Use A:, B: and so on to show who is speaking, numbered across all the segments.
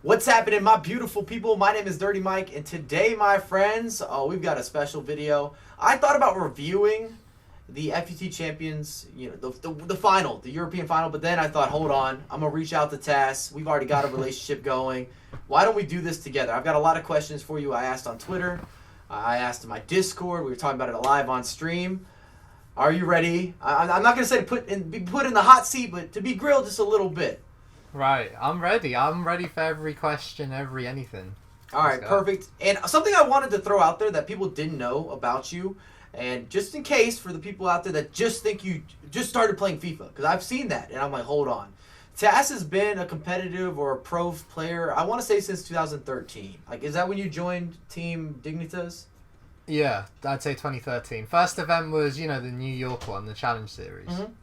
A: What's happening, my beautiful people? My name is Dirty Mike, and today, my friends, we've got a special video. I thought about reviewing the FUT Champions, the final, the European final, but then I thought, hold on, I'm going to reach out to Tass. We've already got a relationship going. Why don't we do this together? I've got a lot of questions for you. I asked on Twitter. I asked in my Discord. We were talking about it live on stream. Are you ready? I'm not going to say be put in the hot seat, but to be grilled just a little bit.
B: Right, I'm ready. I'm ready for every question, anything.
A: All right, perfect. And something I wanted to throw out there that people didn't know about you, and just in case for the people out there that just think you just started playing FIFA, because I've seen that, and I'm like, hold on. Tass has been a competitive or a pro player, I want to say since 2013. Like, is that when you joined Team Dignitas?
B: Yeah, I'd say 2013. First event was, the New York one, the Challenge Series.
A: Mm-hmm.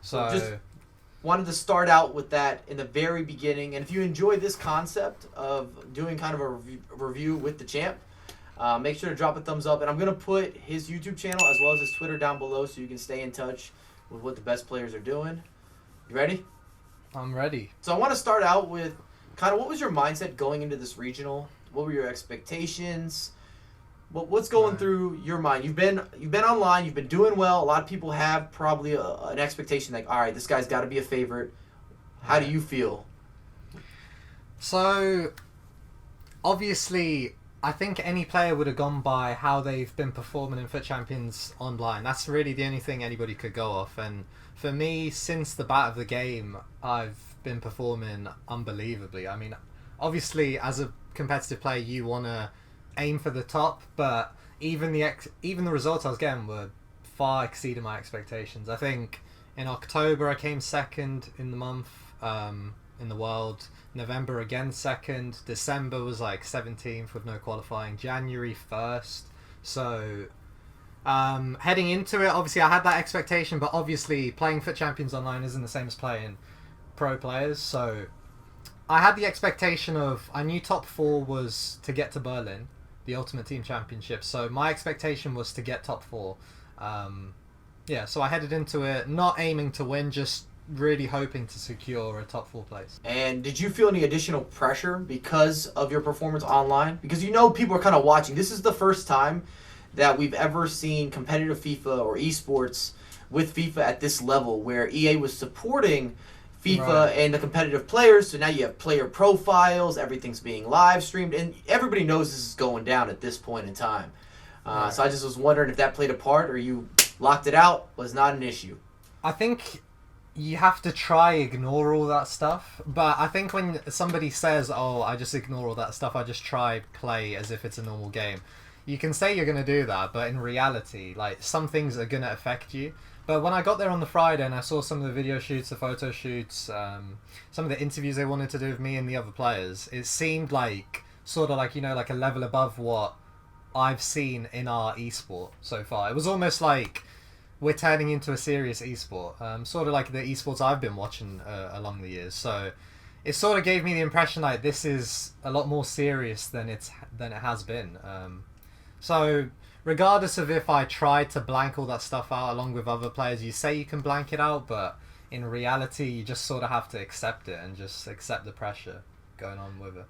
B: So
A: just wanted to start out with that in the very beginning. And if you enjoy this concept of doing kind of a review with the champ, make sure to drop a thumbs up. And I'm going to put his YouTube channel as well as his Twitter down below so you can stay in touch with what the best players are doing. You ready?
B: I'm ready.
A: So I want to start out with kind of what was your mindset going into this regional? What were your expectations? What's going through your mind? You've been online. You've been doing well. A lot of people have probably an expectation like, all right, this guy's got to be a favorite. How do you feel?
B: So, obviously, I think any player would have gone by how they've been performing in FUT Champions online. That's really the only thing anybody could go off. And for me, since the bat of the game, I've been performing unbelievably. I mean, obviously, as a competitive player, you want to aim for the top, but even the results I was getting were far exceeding my expectations. I think in October I came second in the month in the world. November again second. December was like 17th with no qualifying. January 1st. So heading into it, obviously I had that expectation, but obviously playing FUT Champions online isn't the same as playing pro players. So I had the expectation of, I knew top 4 was to get to Berlin, the Ultimate Team Championship. So my expectation was to get top 4. So I headed into it not aiming to win, just really hoping to secure a top 4 place. And
A: did you feel any additional pressure because of your performance online? Because people are kind of watching. This is the first time that we've ever seen competitive FIFA or esports with FIFA at this level, where EA was supporting FIFA and the competitive players, so now you have player profiles, everything's being live streamed, and everybody knows this is going down at this point in time. So I just was wondering if that played a part, or you locked it out, was not an issue.
B: I think you have to try ignore all that stuff, but I think when somebody says, oh, I just ignore all that stuff, I just try play as if it's a normal game, you can say you're going to do that, but in reality, like, some things are going to affect you. But when I got there on the Friday and I saw some of the video shoots, the photo shoots, some of the interviews they wanted to do with me and the other players, it seemed like sort of like, like a level above what I've seen in our esport so far. It was almost like we're turning into a serious esport, sort of like the esports I've been watching along the years. So it sort of gave me the impression like this is a lot more serious than it has been. So regardless of if I tried to blank all that stuff out along with other players, you say you can blank it out, but in reality, you just sort of have to accept it and just accept the pressure going on with it.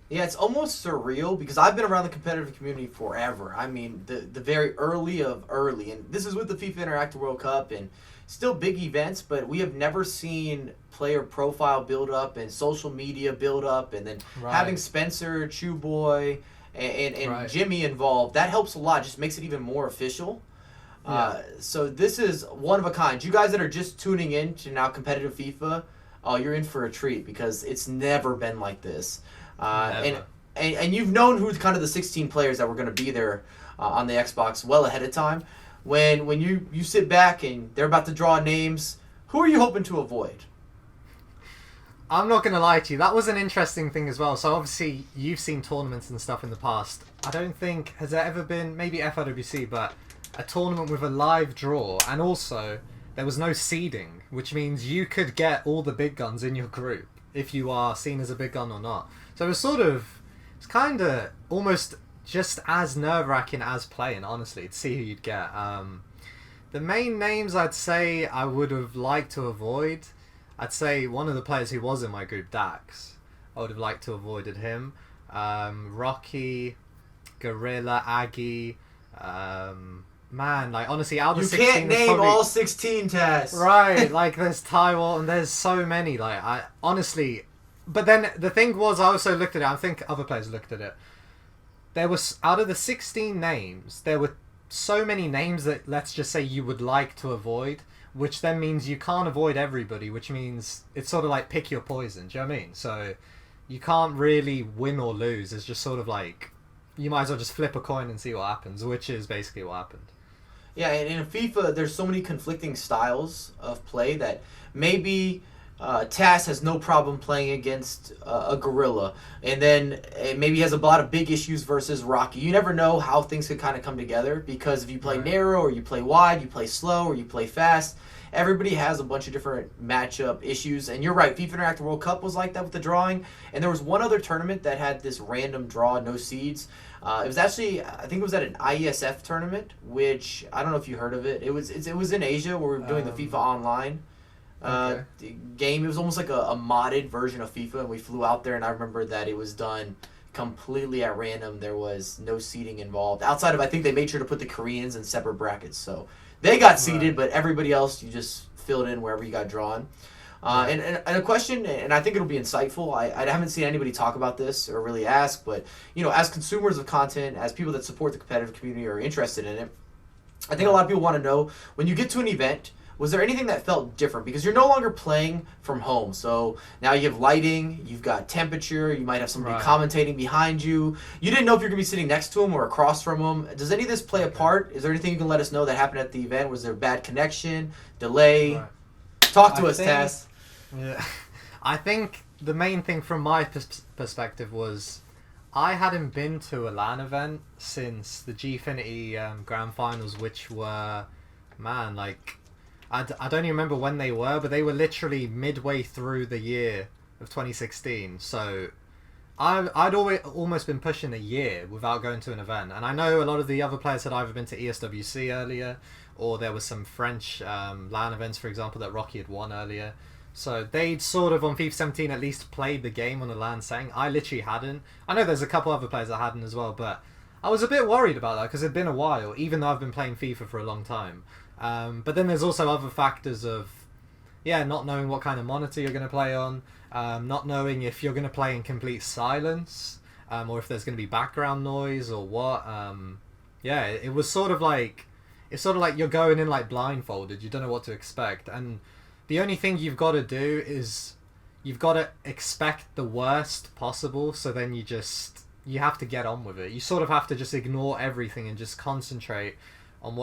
A: Yeah, it's almost surreal because I've been around the competitive community forever. I mean, the very early of early, and this is with the FIFA Interactive World Cup and still big events, but we have never seen player profile build up and social media build up, and then having Spencer, Chew Boy, and Jimmy involved, that helps a lot. Just makes it even more official. So this is one of a kind. You guys that are just tuning in to now competitive FIFA, you're in for a treat because it's never been like this. And you've known who's kind of the 16 players that were going to be there on the Xbox well ahead of time. When you sit back and they're about to draw names, who are you hoping to avoid?
B: I'm not going to lie to you, that was an interesting thing as well. So obviously you've seen tournaments and stuff in the past. I don't think, has there ever been, maybe FIWC, but a tournament with a live draw, and also there was no seeding, which means you could get all the big guns in your group if you are seen as a big gun or not. So it's kind of almost just as nerve-wracking as playing, honestly, to see who you'd get. The main names I'd say I would have liked to avoid, I'd say one of the players who was in my group, Dax. I would have liked to have avoided him. Rocky, Gorilla, Aggie. Man, like honestly, out of
A: You
B: 16,
A: can't name
B: probably...
A: all 16 Tass.
B: Right, like there's Taiwan, there's so many. Like I honestly, but then the thing was, I also looked at it. I think other players looked at it. There was out of the 16 names, there were so many names that let's just say you would like to avoid, which then means you can't avoid everybody, which means it's sort of like pick your poison. Do you know what I mean? So you can't really win or lose. It's just sort of like you might as well just flip a coin and see what happens, which is basically what happened.
A: Yeah, and in FIFA, there's so many conflicting styles of play that maybe Tass has no problem playing against a Gorilla, and then maybe he has a lot of big issues versus Rocky. You never know how things could kind of come together, because if you play narrow or you play wide, you play slow or you play fast, everybody has a bunch of different matchup issues. And you're right, FIFA Interactive World Cup was like that with the drawing, and there was one other tournament that had this random draw, no seeds. It was actually, I think it was at an IESF tournament, which I don't know if you heard of it. It was in Asia where we were doing the FIFA Online game. It was almost like a modded version of FIFA, and we flew out there, and I remember that it was done completely at random. There was no seeding involved. Outside of, I think they made sure to put the Koreans in separate brackets, so they got seeded, but everybody else you just filled in wherever you got drawn. And a question, and I think it'll be insightful. I haven't seen anybody talk about this or really ask, but as consumers of content, as people that support the competitive community or are interested in it, I think a lot of people want to know, when you get to an event, was there anything that felt different? Because you're no longer playing from home. So now you have lighting, you've got temperature, you might have somebody commentating behind you. You didn't know if you're going to be sitting next to them or across from them. Does any of this play a part? Is there anything you can let us know that happened at the event? Was there bad connection, delay? Talk to us, Tass.
B: Yeah, I think the main thing from my perspective was I hadn't been to a LAN event since the Gfinity Grand Finals, which were, man, like, I don't even remember when they were, but they were literally midway through the year of 2016. So I'd almost been pushing a year without going to an event. And I know a lot of the other players had either been to ESWC earlier, or there was some French LAN events, for example, that Rocky had won earlier. So they'd sort of, on FIFA 17, at least played the game on a LAN setting. I literally hadn't. I know there's a couple other players that hadn't as well, but I was a bit worried about that because it'd been a while, even though I've been playing FIFA for a long time. But then there's also other factors of, not knowing what kind of monitor you're going to play on, not knowing if you're going to play in complete silence, or if there's going to be background noise or what. It was sort of like, you're going in like blindfolded. You don't know what to expect. And the only thing you've got to do is you've got to expect the worst possible, so then you have to get on with it. You sort of have to just ignore everything and just concentrate on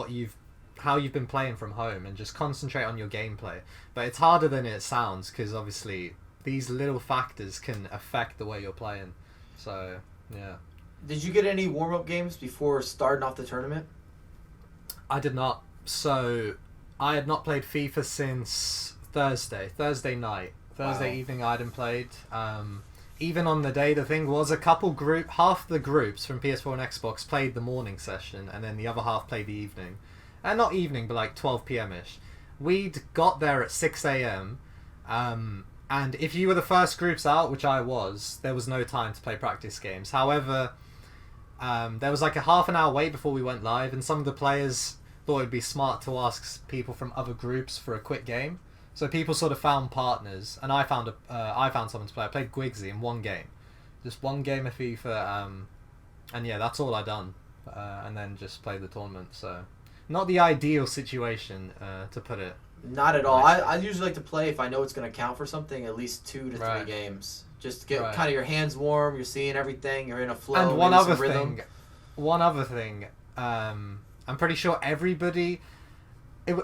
B: how you've been playing from home and just concentrate on your gameplay. But it's harder than it sounds, because obviously these little factors can affect the way you're playing. So, yeah. Did you get any warm-up games before starting off the tournament? I did not. So, I had not played FIFA since Thursday night. Thursday evening I hadn't played. Even on the day, the thing was half the groups from PS4 and Xbox played the morning session, and then the other half played the evening. Not evening, but like 12 p.m.-ish. We'd got there at 6 a.m. And if you were the first groups out, which I was, there was no time to play practice games. However, there was like a half an hour wait before we went live, and some of the players thought it'd be smart to ask people from other groups for a quick game. So people sort of found partners, and I found someone to play. I played Gwigsy in one game. Just one game of FIFA, and yeah, that's all I done. And then just played the tournament, so not the ideal situation, to put it. Not at all. I usually like to play, if I know it's going to count for something, at least 2 to 3 games. Just to get kind of your hands warm, you're seeing everything, you're in a flow, and one other thing, I'm pretty sure everybody...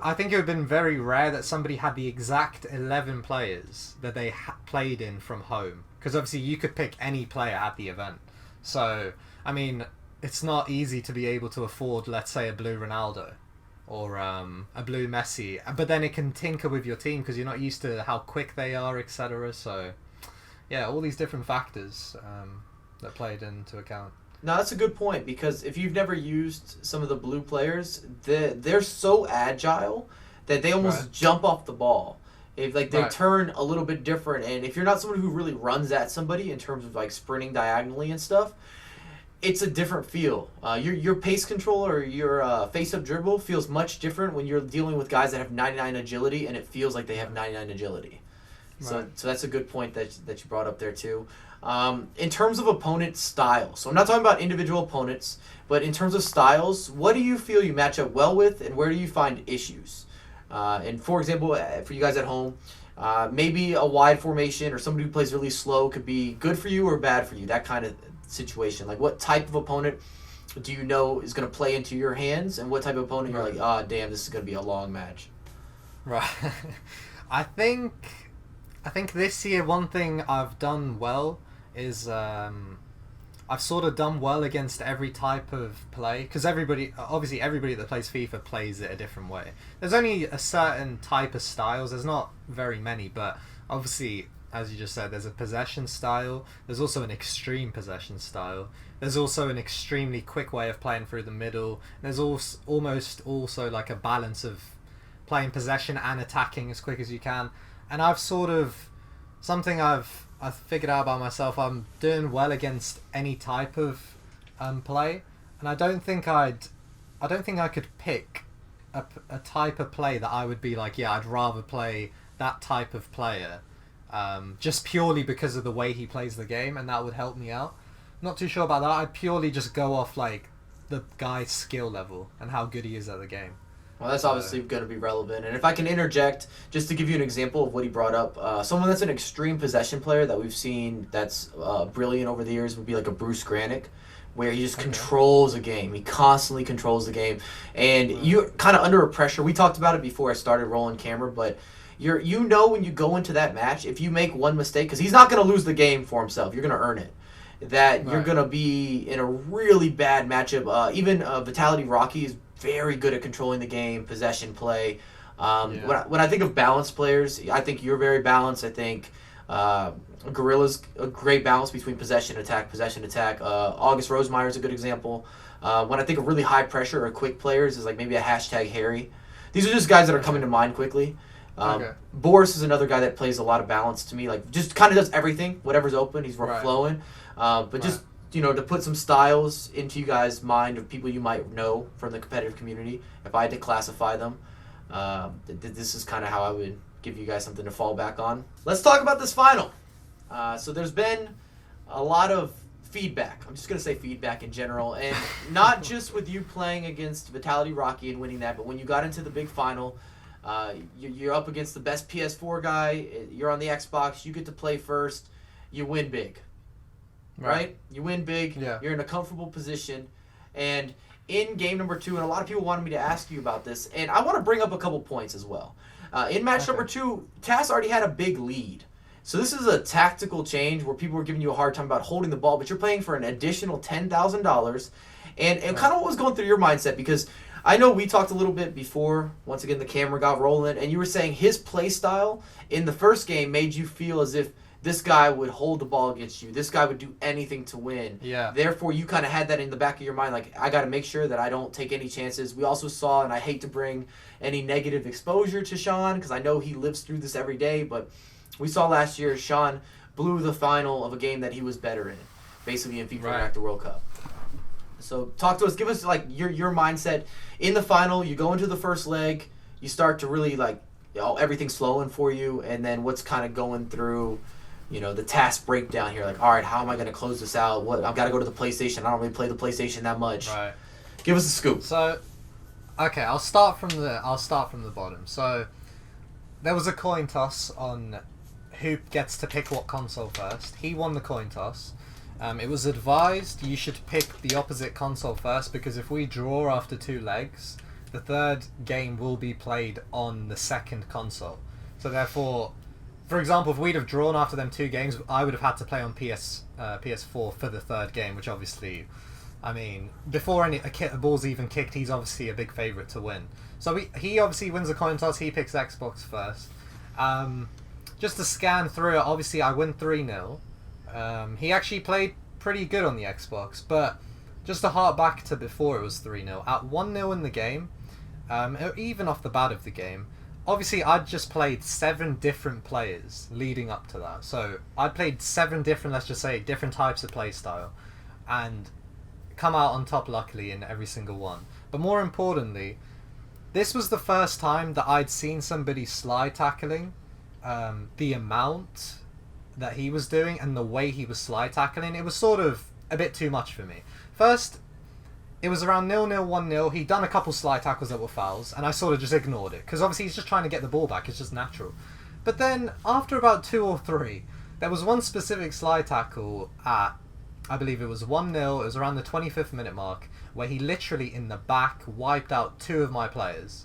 B: I think it would have been very rare that somebody had the exact 11 players that they played in from home. Because obviously you could pick any player at the event. So, I mean, it's not easy to be able to afford, let's say, a blue Ronaldo or a blue Messi. But then it can tinker with your team because you're not used to how quick they are, etc. So, yeah, all these different factors that played into account. No, that's a good point, because if you've never used some of the blue players, they're so agile that they almost jump off the ball.
A: If like they
B: Right.
A: turn a little bit different, and if you're not someone who really runs at somebody in terms of like sprinting diagonally and stuff, it's a different feel. Your pace control or your face-up dribble feels much different when you're dealing with guys that have 99 agility, and it feels like they have 99 agility. So,
B: Right.
A: so that's a good point that you brought up there too. In terms of opponent style, so I'm not talking about individual opponents, but in terms of styles, what do you feel you match up well with, and where do you find issues? And for example, for you guys at home, maybe a wide formation or somebody who plays really slow could be good for you or bad for you. That kind of situation. Like, what type of opponent do you know is going to play into your hands, and what type of opponent you're like, oh, damn, this is going to be a long match.
B: Right. I think this year one thing I've done well is I've sort of done well against every type of play, because obviously everybody that plays FIFA plays it a different way. There's only a certain type of styles. There's not very many, but obviously, as you just said, there's a possession style. There's also an extreme possession style. There's also an extremely quick way of playing through the middle. There's almost also like a balance of playing possession and attacking as quick as you can. And I've sort of something I've figured out about myself. I'm doing well against any type of play, and I don't think I could pick a type of play that I would be like, yeah, I'd rather play that type of player, just purely because of the way he plays the game, and that would help me out. Not too sure about that. I'd purely just go off like the guy's skill level and how good he is at the game.
A: Well, that's obviously going to be relevant. And if I can interject, just to give you an example of what he brought up, someone that's an extreme possession player that we've seen that's brilliant over the years would be like a Bruce Granick, where he just controls a game. He constantly controls the game. And you're kind of under a pressure. We talked about it before I started rolling camera, but you know when you go into that match, if you make one mistake, because he's not going to lose the game for himself, you're going to earn it, that you're going to be in a really bad matchup. Even Vitality Rocky is very good at controlling the game, possession play. When I think of balanced players, I think you're very balanced. I think Gorilla's a great balance between possession attack. August Rosemeyer is a good example. When I think of really high pressure or quick players, is like maybe a hashtag Harry. These are just guys that are coming to mind quickly. Boris is another guy that plays a lot of balance to me. Like, just kind of does everything, whatever's open, he's flowing. Just to put some styles into you guys' mind of people you might know from the competitive community, if I had to classify them, this is kind of how I would give you guys something to fall back on. Let's talk about this final. So there's been a lot of feedback. I'm just going to say feedback in general, and not just with you playing against Vitality Rocky and winning that, but when you got into the big final, you're up against the best PS4 guy, you're on the Xbox, you get to play first, you win big. Right? You win big, you're in a comfortable position, and in game number 2, and a lot of people wanted me to ask you about this, and I want to bring up a couple points as well. In match number 2, Tass already had a big lead. So this is a tactical change where people were giving you a hard time about holding the ball, but you're playing for an additional $10,000. And kind of what was going through your mindset, because I know we talked a little bit before, once again, the camera got rolling, and you were saying his play style in the first game made you feel as if this guy would hold the ball against you. This guy would do anything to win.
B: Yeah.
A: Therefore, you kind of had that in the back of your mind, like, I got to make sure that I don't take any chances. We also saw, and I hate to bring any negative exposure to Sean, because I know he lives through this every day, but we saw last year Sean blew the final of a game that he was better in, basically in FIFA Interactive World Cup. So talk to us. Give us like your mindset in the final. You go into the first leg. You start to really like everything's flowing for you, and then what's kind of going through, the task breakdown here. Like, all right, how am I going to close this out? I've got to go to the PlayStation. I don't really play the PlayStation that much.
B: Right.
A: Give us a scoop.
B: So, okay, I'll start from the bottom. So, there was a coin toss on who gets to pick what console first. He won the coin toss. It was advised you should pick the opposite console first, because if we draw after 2 legs, the third game will be played on the second console. So therefore, for example, if we'd have drawn after them 2 games, I would have had to play on PS4 for the third game, which obviously, I mean, before a ball's even kicked, he's obviously a big favourite to win. So he obviously wins the coin toss, he picks Xbox first. Just to scan through it, obviously I win 3-0. He actually played pretty good on the Xbox, but just to hark back to before it was 3-0, at 1-0 in the game, even off the bat of the game, obviously I'd just played 7 different players leading up to that. So I'd played 7 different, let's just say, different types of play style, and come out on top luckily in every single one. But more importantly, this was the first time that I'd seen somebody slide tackling. The amount that he was doing and the way he was slide tackling, it was sort of a bit too much for me. First, it was around 0-0, 1-0. He'd done a couple slide tackles that were fouls, and I sort of just ignored it, because obviously he's just trying to get the ball back. It's just natural. But then, after about 2 or 3, there was one specific slide tackle at, I believe it was 1-0, it was around the 25th minute mark, where he literally, in the back, wiped out 2 of my players.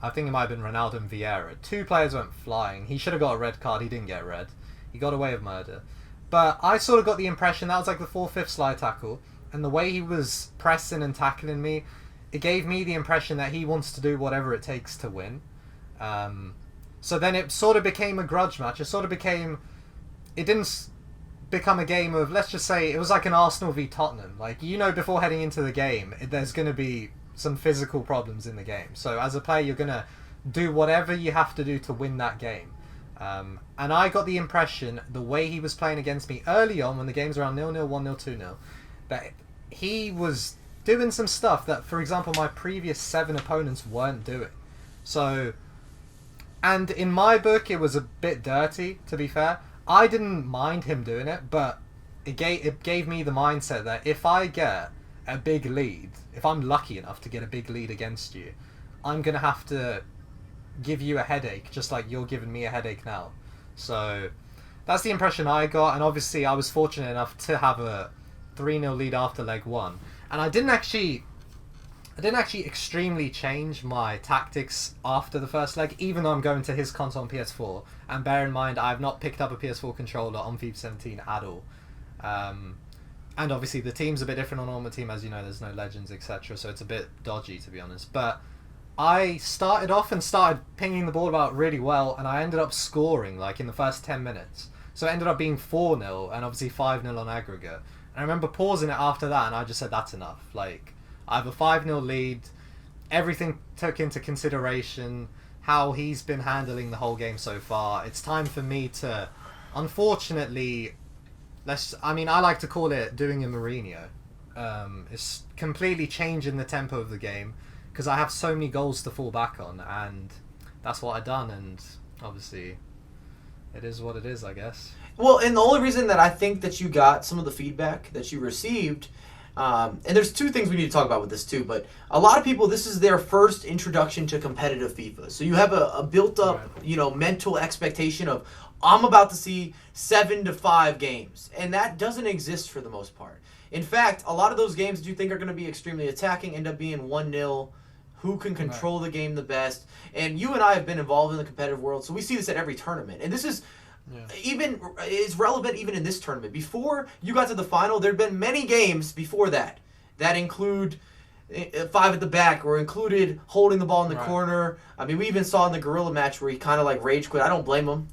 B: I think it might have been Ronaldo and Vieira. 2 players went flying. He should have got a red card. He didn't get red. He got away with murder. But I sort of got the impression that was like the 4th, 5th slide tackle, and the way he was pressing and tackling me, it gave me the impression that he wants to do whatever it takes to win. So then it sort of became a grudge match. It sort of became... It didn't become a game of, let's just say, it was like an Arsenal v Tottenham. Like, you know, before heading into the game, there's going to be some physical problems in the game. So as a player, you're going to do whatever you have to do to win that game. And I got the impression, the way he was playing against me early on, when the game's around 0-0, 1-0, 2-0, that he was doing some stuff that, for example, my previous 7 opponents weren't doing. So, and in my book, it was a bit dirty, to be fair. I didn't mind him doing it, but it gave me the mindset that if I get a big lead, if I'm lucky enough to get a big lead against you, I'm going to have to give you a headache, just like you're giving me a headache now. So that's the impression I got, and obviously I was fortunate enough to have a 3-0 lead after leg 1. And I didn't actually extremely change my tactics after the first leg, even though I'm going to his console on PS4. And bear in mind, I've not picked up a PS4 controller on FIFA 17 at all. And obviously the team's a bit different on Ultimate Team, as you know, there's no legends, etc. So it's a bit dodgy, to be honest. But I started off and started pinging the ball about really well, and I ended up scoring like in the first 10 minutes. So it ended up being 4-0 and obviously 5-0 on aggregate. And I remember pausing it after that, and I just said, that's enough. Like, I have a 5-0 lead. Everything took into consideration how he's been handling the whole game so far. It's time for me to, unfortunately, I like to call it doing a Mourinho. It's completely changing the tempo of the game, because I have so many goals to fall back on, and that's what I've done, and obviously it is what it is, I guess.
A: Well, and the only reason that I think that you got some of the feedback that you received, and there's 2 things we need to talk about with this too, but a lot of people, this is their first introduction to competitive FIFA. So you have a built-up, mental expectation of, I'm about to see 7 to 5 games, and that doesn't exist for the most part. In fact, a lot of those games that you think are going to be extremely attacking end up being 1-0, who can control the game the best. And you and I have been involved in the competitive world, so we see this at every tournament. And this is is relevant even in this tournament. Before you got to the final, there had been many games before that include 5 at the back, or included holding the ball in the corner. I mean, we even saw in the Gorilla match where he kind of like rage quit. I don't blame him.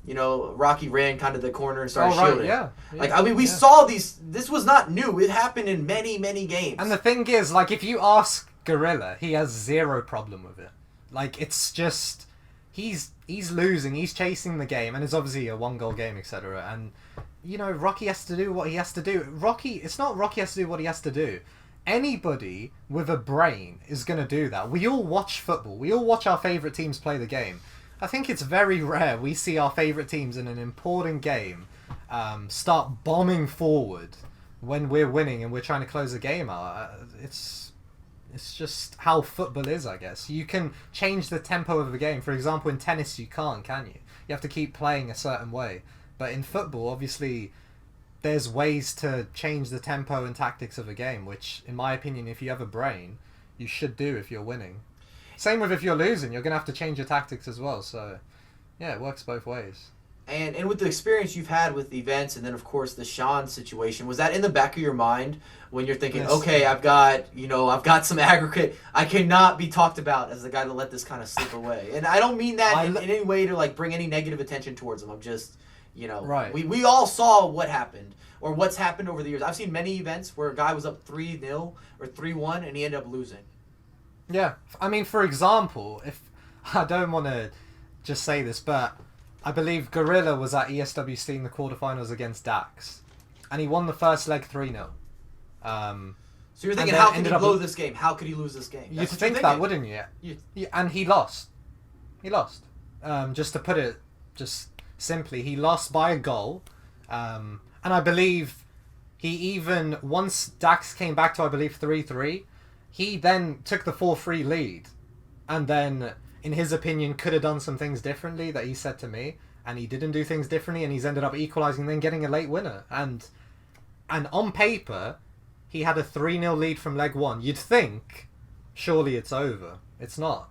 A: Rocky ran kind of the corner and started shielding.
B: Yeah.
A: We saw these. This was not new. It happened in many, many games.
B: And the thing is, like, if you ask Gorilla, he has 0 problem with it. Like, it's just he's losing. He's chasing the game, and it's obviously a 1-goal game, etc. And Rocky has to do what he has to do. It's not Rocky has to do what he has to do. Anybody with a brain is going to do that. We all watch football. We all watch our favourite teams play the game. I think it's very rare we see our favourite teams in an important game start bombing forward when we're winning and we're trying to close the game out. It's just how football is, I guess. You can change the tempo of the game. For example, in tennis, you can't, can you? You have to keep playing a certain way. But in football, obviously, there's ways to change the tempo and tactics of a game, which, in my opinion, if you have a brain, you should do if you're winning. Same with if you're losing, you're going to have to change your tactics as well. So, yeah, it works both ways.
A: And with the experience you've had with events, and then, of course, the Sean situation, was that in the back of your mind when you're thinking, okay, I've got some aggregate. I cannot be talked about as the guy that let this kind of slip away. And I don't mean that in any way to, like, bring any negative attention towards him. I'm just... we all saw what happened, or what's happened over the years. I've seen many events where a guy was up 3-0 or 3-1 and he ended up losing.
B: Yeah. I mean, for example, if I don't want to just say this, but I believe Gorilla was at ESWC in the quarterfinals against Dax, and he won the first leg 3-0.
A: So you're thinking, how could he blow this game? How could he lose this game?
B: You'd think that, wouldn't you? And he lost. He lost. Just to put it just simply, he lost by a goal. And I believe he even, once Dax came back to, I believe, 3-3, he then took the 4-3 lead. And then, in his opinion, could have done some things differently that he said to me. And he didn't do things differently, and he's ended up equalising and then getting a late winner. And on paper, he had a 3-0 lead from leg 1. You'd think, surely it's over. It's not.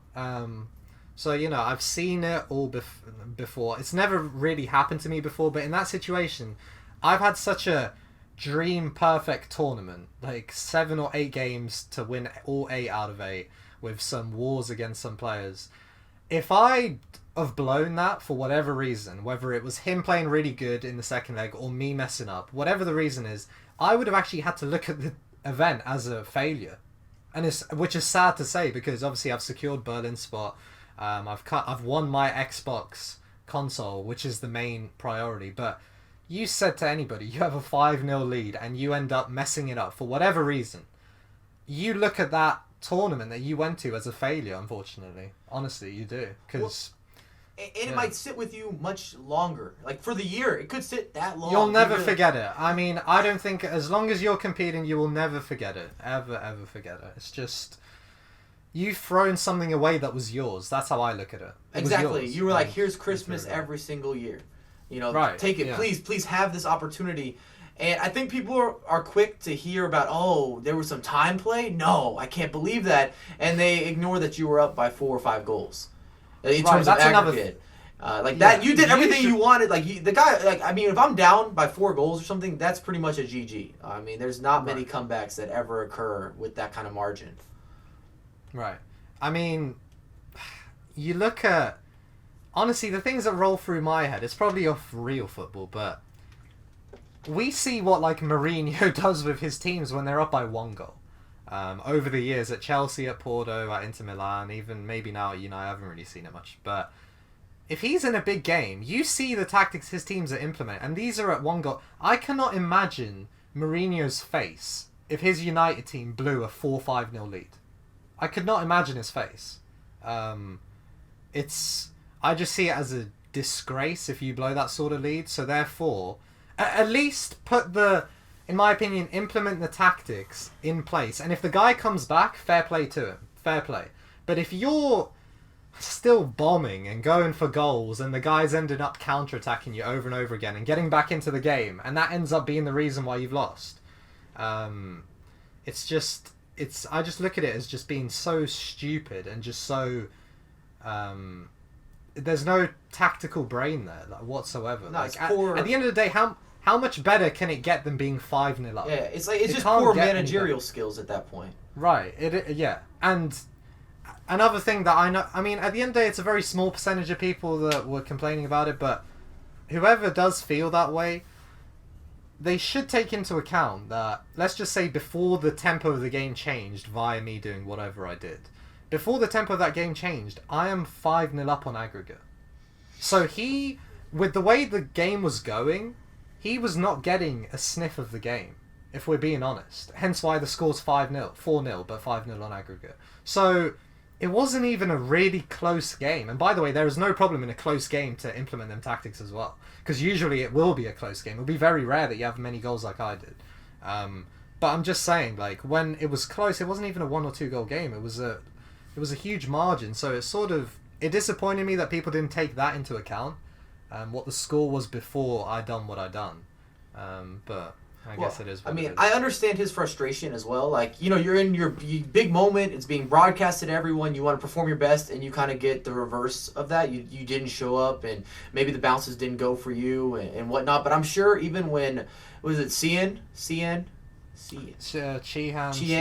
B: So, I've seen it all before. It's never really happened to me before, but in that situation, I've had such a dream-perfect tournament. Like, 7 or 8 games to win all 8 out of 8 with some wars against some players. If I have blown that for whatever reason, whether it was him playing really good in the second leg or me messing up, whatever the reason is, I would have actually had to look at the event as a failure, which is sad to say, because obviously I've secured Berlin spot. I've won my Xbox console, which is the main priority. But you said to anybody, you have a 5-0 lead and you end up messing it up for whatever reason. You look at that tournament that you went to as a failure, unfortunately. Honestly, you do.
A: It might sit with you much longer. Like, for the year, it could sit that long.
B: You'll never forget it. I mean, I don't think, as long as you're competing, you will never forget it. Ever, ever forget it. It's just, you've thrown something away that was yours. That's how I look at it.
A: Exactly. You were like, here's Christmas every single year.
B: Right.
A: Take it. Yeah. Please have this opportunity. And I think people are quick to hear about, oh, there was some time play? No, I can't believe that. And they ignore that you were up by 4 or 5 goals. In terms of aggregate. That, you did everything you wanted. The guy, if I'm down by 4 goals or something, that's pretty much a GG. I mean, there's not many comebacks that ever occur with that kind of margin.
B: Right. I mean, you look at, honestly, the things that roll through my head, it's probably off real football, but we see what, Mourinho does with his teams when they're up by 1 goal. Over the years at Chelsea, at Porto, at Inter Milan, even maybe now at United, I haven't really seen it much. But if he's in a big game, you see the tactics his teams are implementing, and these are at 1 goal. I cannot imagine Mourinho's face if his United team blew a 4-5-0 lead. I could not imagine his face. I just see it as a disgrace if you blow that sort of lead. So therefore, at least in my opinion, implement the tactics in place. And if the guy comes back, fair play to him. Fair play. But if you're still bombing and going for goals and the guy's ended up counter-attacking you over and over again and getting back into the game, and that ends up being the reason why you've lost, I just look at it as just being so stupid and just so... there's no tactical brain there whatsoever.
A: No, it's poor...
B: At the end of the day, how much better can it get than being 5-0 up?
A: Yeah, it's just poor managerial skills at that point.
B: Right. Yeah. And another thing that I know, I mean, at the end of the day, it's a very small percentage of people that were complaining about it, but whoever does feel that way, they should take into account that, let's just say before the tempo of the game changed via me doing whatever I did, before the tempo of that game changed, I am 5-0 up on aggregate. So with the way the game was going, he was not getting a sniff of the game, if we're being honest. Hence why the score's 5-0, 4-0, but 5-0 on aggregate. So it wasn't even a really close game. And by the way, there is no problem in a close game to implement them tactics as well. Because usually it will be a close game. It'll be very rare that you have many goals like I did. But I'm just saying, when it was close, it wasn't even a 1 or 2 goal game. It was a huge margin. So it disappointed me that people didn't take that into account. What the score was before I done what I done. But I guess it is what it is.
A: I understand his frustration as well. You're in your big moment. It's being broadcasted to everyone. You want to perform your best, and you kind of get the reverse of that. You didn't show up, and maybe the bounces didn't go for you and whatnot. But I'm sure even when, was it Cian?
B: Chihan.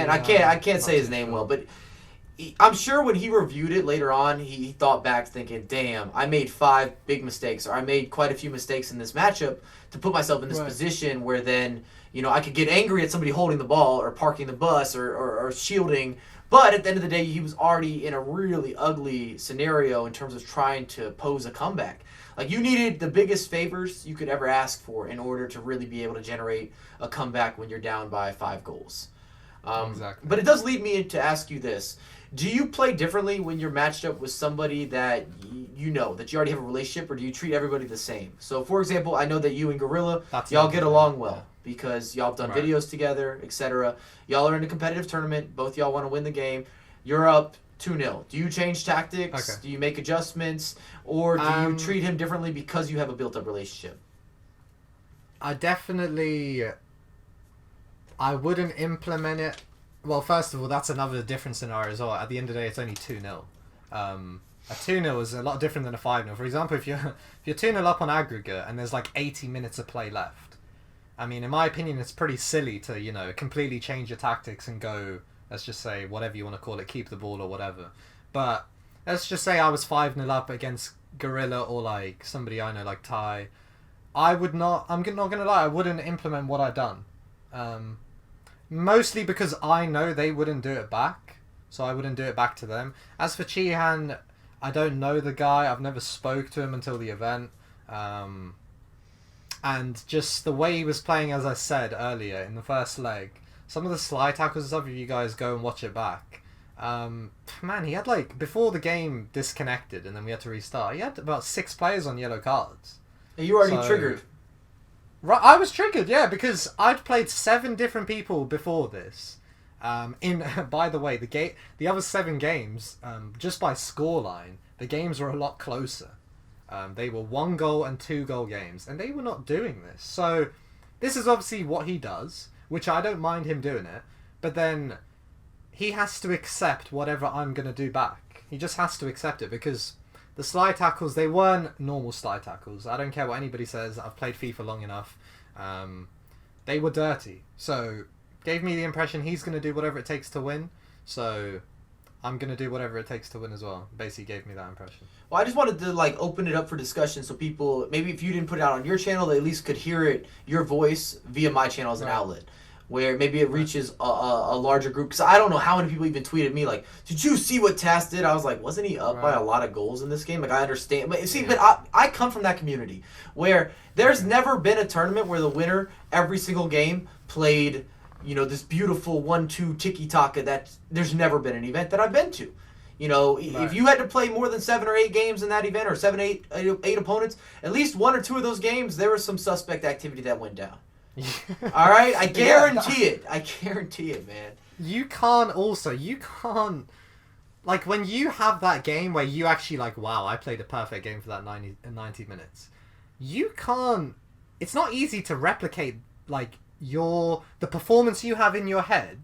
A: I can't say his name well, but I'm sure when he reviewed it later on, he thought back thinking, damn, I made 5 big mistakes, or I made quite a few mistakes in this matchup to put myself in this position where then, I could get angry at somebody holding the ball or parking the bus or shielding. But at the end of the day, he was already in a really ugly scenario in terms of trying to pose a comeback. Like, you needed the biggest favors you could ever ask for in order to really be able to generate a comeback when you're down by 5 goals.
B: Exactly.
A: But it does lead me to ask you this. Do you play differently when you're matched up with somebody that that you already have a relationship, or do you treat everybody the same? So, for example, I know that you and Gorilla, y'all get along well because y'all have done videos together, etc. Y'all are in a competitive tournament. Both y'all want to win the game. You're up 2-0. Do you change tactics?
B: Okay.
A: Do you make adjustments? Or do you treat him differently because you have a built-up relationship?
B: I wouldn't implement it. Well, first of all, that's another different scenario as well. At the end of the day, it's only 2-0. A 2-0 is a lot different than a 5-0. For example, if you're 2-0 up on aggregate and there's like 80 minutes of play left, I mean, in my opinion, it's pretty silly to, completely change your tactics and go, let's just say, whatever you want to call it, keep the ball or whatever. But let's just say I was 5-0 up against Gorilla or like somebody I know like Ty. I'm not going to lie, I wouldn't implement what I'd done. Mostly because I know they wouldn't do it back, so I wouldn't do it back to them. As for Chihan, I don't know the guy. I've never spoke to him until the event. And just the way he was playing, as I said earlier, in the first leg, some of the slide tackles and stuff, if you guys go and watch it back, man, he had before the game disconnected and then we had to restart, he had about 6 players on yellow cards.
A: And you already triggered.
B: Right, I was triggered, yeah, because I'd played 7 different people before this. By the way, the other 7 games, just by scoreline, the games were a lot closer. They were 1-goal and 2-goal games, and they were not doing this. So this is obviously what he does, which I don't mind him doing it, but then he has to accept whatever I'm going to do back. He just has to accept it, because the slide tackles, they weren't normal slide tackles. I don't care what anybody says. I've played FIFA long enough. They were dirty. So, gave me the impression he's going to do whatever it takes to win. So, I'm going to do whatever it takes to win as well. Basically gave me that impression.
A: Well, I just wanted to open it up for discussion so people, maybe if you didn't put it out on your channel, they at least could hear it, your voice, via my channel as an outlet. Where maybe it reaches a larger group. Because I don't know how many people even tweeted me, did you see what Tass did? I was like, wasn't he up by a lot of goals in this game? I understand. But see, but I come from that community where there's never been a tournament where the winner every single game played, this beautiful 1-2 tiki-taka. There's never been an event that I've been to. If you had to play more than 7 or 8 games in that event, or 7, 8 opponents, at least 1 or 2 of those games, there was some suspect activity that went down. All right, I guarantee it. I guarantee it, man.
B: You can't when you have that game where you actually wow, I played a perfect game for that 90 minutes. You can't. It's not easy to replicate the performance you have in your head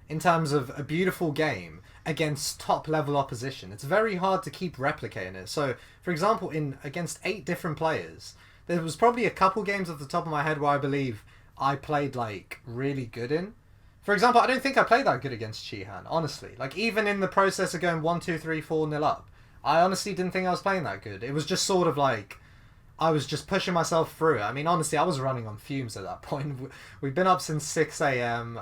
B: in terms of a beautiful game against top level opposition. It's very hard to keep replicating it. So, for example, against 8 different players, there was probably a couple games off the top of my head where I believe I played really good in. For example, I don't think I played that good against Chihan, honestly. Even in the process of going 1-2-3 4-0 up, I honestly didn't think I was playing that good. It was just sort of I was just pushing myself through it. I mean, honestly, I was running on fumes at that point. We've been up since 6 a.m.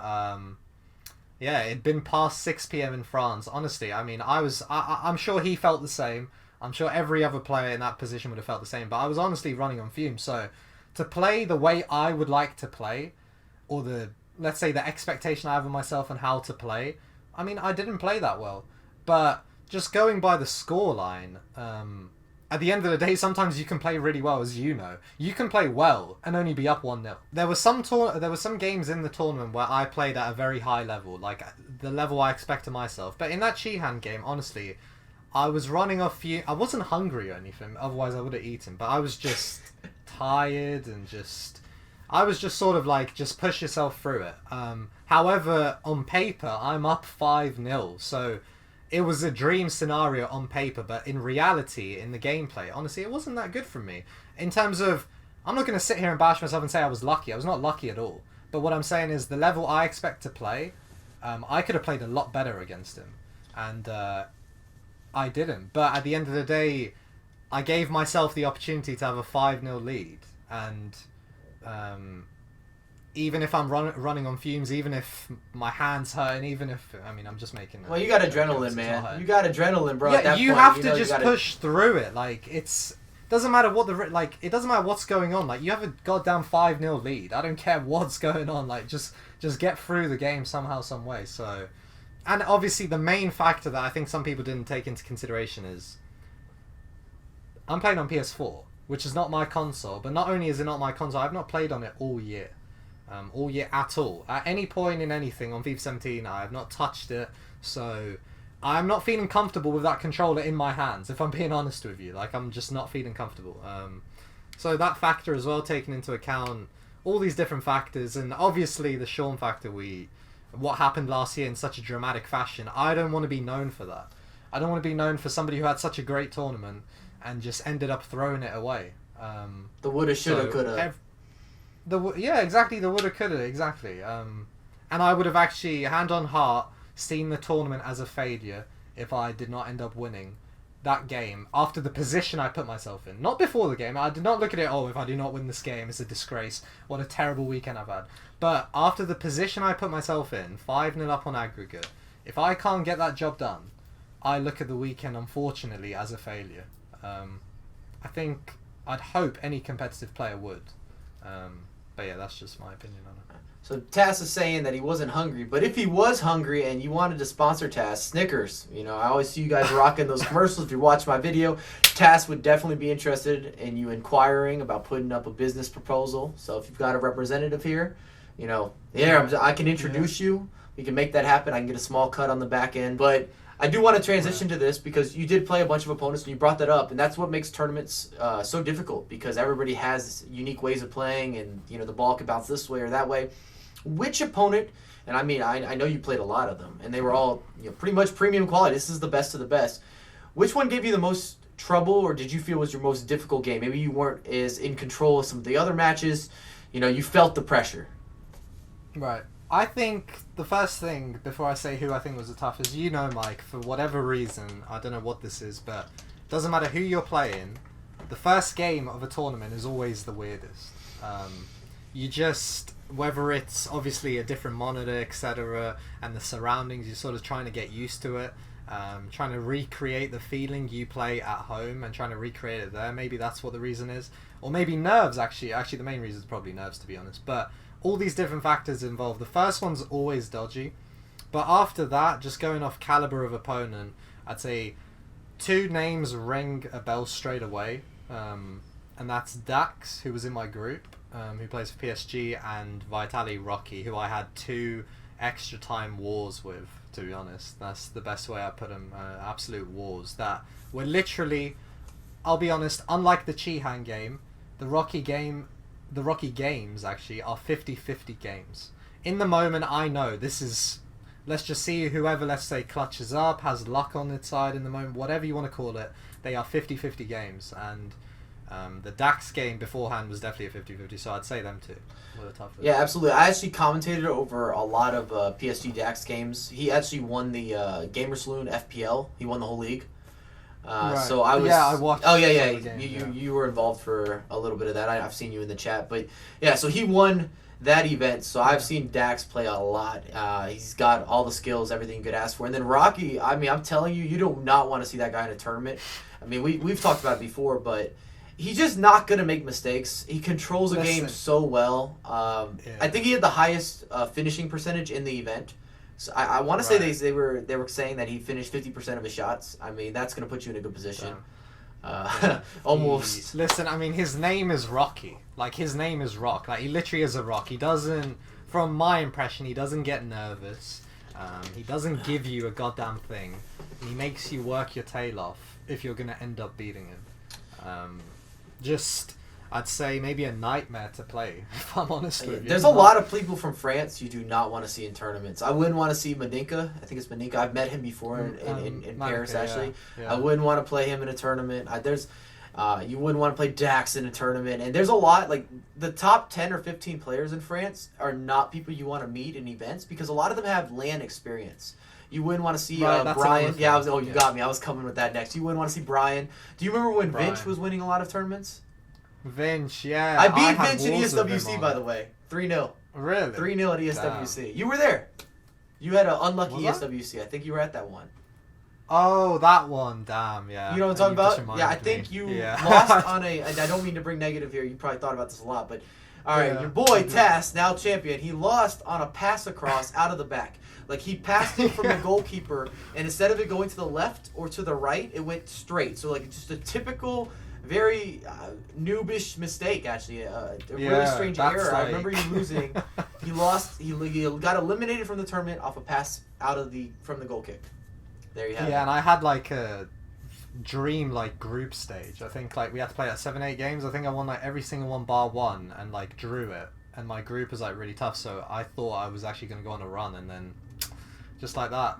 B: Yeah, it'd been past 6 p.m. in France. Honestly, I mean, I'm sure he felt the same. I'm sure every other player in that position would have felt the same. But I was honestly running on fumes. So to play the way I would like to play, or let's say the expectation I have of myself and how to play, I mean, I didn't play that well. But just going by the scoreline, at the end of the day, sometimes you can play really well, as you know. You can play well and only be up 1-0. There were some games in the tournament where I played at a very high level, the level I expect of myself. But in that Chihan game, honestly, I was running off fumes. I wasn't hungry or anything, otherwise I would have eaten. But I was just tired and I was just sort of just push yourself through it. However, on paper, I'm up 5-0, so it was a dream scenario on paper, but in reality, in the gameplay, honestly, it wasn't that good for me. In terms of, I'm not going to sit here and bash myself and say I was lucky. I was not lucky at all. But what I'm saying is the level I expect to play, I could have played a lot better against him. and I didn't. But at the end of the day, I gave myself the opportunity to have a 5-0 lead, and even if I'm running on fumes, even if my hands hurt, and even if I'm just making.
A: Well, you got adrenaline, man. You got adrenaline, bro.
B: Yeah,
A: at that
B: you
A: point,
B: have
A: you
B: to
A: know
B: just push through it. Like doesn't matter what it doesn't matter what's going on. Like you have a goddamn 5-0 lead. I don't care what's going on. Like just get through the game somehow, some way. So, and obviously the main factor that I think some people didn't take into consideration is I'm playing on PS4, which is not my console. But not only is it not my console, I've not played on it all year at all. At any point in anything on FIFA 17, I have not touched it. So I'm not feeling comfortable with that controller in my hands, if I'm being honest with you. Like, I'm just not feeling comfortable. So that factor as well, taken into account, all these different factors, and obviously the Sean factor, what happened last year in such a dramatic fashion. I don't want to be known for that. I don't want to be known for somebody who had such a great tournament and just ended up throwing it away.
A: The woulda, shoulda, coulda.
B: Yeah, exactly, the woulda, coulda, exactly. And I would have actually, hand on heart, seen the tournament as a failure if I did not end up winning that game after the position I put myself in. Not before the game. I did not look at it, if I do not win this game, it's a disgrace. What a terrible weekend I've had. But after the position I put myself in, 5-0 up on aggregate, if I can't get that job done, I look at the weekend, unfortunately, as a failure. I think, I'd hope any competitive player would. But yeah, that's just my opinion on it.
A: So Tass is saying that he wasn't hungry, but if he was hungry and you wanted to sponsor Tass, Snickers. I always see you guys rocking those commercials. If you watch my video, Tass would definitely be interested in you inquiring about putting up a business proposal. So if you've got a representative here, I can introduce you. We can make that happen. I can get a small cut on the back end. But I do want to transition to this because you did play a bunch of opponents and you brought that up, and that's what makes tournaments so difficult because everybody has unique ways of playing, and the ball can bounce this way or that way. Which opponent, and I know you played a lot of them, and they were all pretty much premium quality. This is the best of the best. Which one gave you the most trouble, or did you feel was your most difficult game? Maybe you weren't as in control of some of the other matches. You felt the pressure.
B: Right. I think the first thing, before I say who I think was the toughest, Mike, for whatever reason, I don't know what this is, but it doesn't matter who you're playing, the first game of a tournament is always the weirdest. Whether it's obviously a different monitor, etc., and the surroundings, you're sort of trying to get used to it, trying to recreate the feeling you play at home and trying to recreate it there. Maybe that's what the reason is. Or maybe nerves, actually. Actually, the main reason is probably nerves, to be honest. But all these different factors involved. The first one's always dodgy. But after that, just going off caliber of opponent, I'd say 2 names ring a bell straight away. And that's Dax, who was in my group, who plays for PSG, and Vitaly Rocky, who I had 2 extra time wars with, to be honest. That's the best way I put them. Absolute wars that were literally, I'll be honest, unlike the Chihan game, the Rocky games actually are 50-50 games. In the moment, I know this is, let's just see whoever, let's say, clutches up, has luck on its side in the moment, whatever you want to call it, they are 50-50 games. And the Dax game beforehand was definitely a 50-50, so I'd say them two were the toughest.
A: Yeah, absolutely. I actually commentated over a lot of PSG Dax games. He actually won the Gamer Saloon FPL. He won the whole league.
B: Right.
A: So I was.
B: Yeah, I watched.
A: Oh yeah.
B: Game,
A: you were involved for a little bit of that. I've seen you in the chat, but yeah. So he won that event. So I've seen Dax play a lot. He's got all the skills, everything you could ask for. And then Rocky. I'm telling you, you do not want to see that guy in a tournament. We've talked about it before, but he's just not gonna make mistakes. He controls the game so well. I think he had the highest finishing percentage in the event. So I want to say they were saying that he finished 50% of his shots. That's going to put you in a good position. Almost.
B: Listen, his name is Rocky. Like, his name is Rock. Like, he literally is a rock. He doesn't, from my impression, he doesn't get nervous. He doesn't give you a goddamn thing. He makes you work your tail off if you're going to end up beating him. I'd say maybe a nightmare to play, if I'm honest with you.
A: There's a lot of people from France you do not want to see in tournaments. I wouldn't want to see Maninka. I think it's Maninka. I've met him before in Paris, actually.
B: Yeah.
A: I wouldn't want to play him in a tournament. You wouldn't want to play Dax in a tournament. And there's a lot, like, the top 10 or 15 players in France are not people you want to meet in events because a lot of them have LAN experience. You wouldn't want to see Brian. Yeah, you got me. I was coming with that next. You wouldn't want to see Brian. Do you remember when Vinch was winning a lot of tournaments?
B: Vinch, yeah.
A: I beat Vinch in ESWC, by the way. 3-0.
B: Really?
A: 3-0 at ESWC. Damn. You were there. You had an unlucky ESWC. I think you were at that one.
B: Oh, that one. Damn, yeah.
A: You know what I'm talking about? Yeah, I think you lost on a... And I don't mean to bring negative here. You probably thought about this a lot. But, all right, your boy, Tass, now champion, he lost on a pass across out of the back. Like, he passed it from the goalkeeper, and instead of it going to the left or to the right, it went straight. So, like, just a typical, very noobish mistake, actually. A really strange error. I remember you losing. He lost. He got eliminated from the tournament off a pass from the goal kick. There you have it.
B: Yeah, and I had, like, a dream, like, group stage. I think, like, we had to play, like, 7-8 games. I think I won, like, every single one bar one and, like, drew it. And my group was, like, really tough, so I thought I was actually going to go on a run, and then... just like that.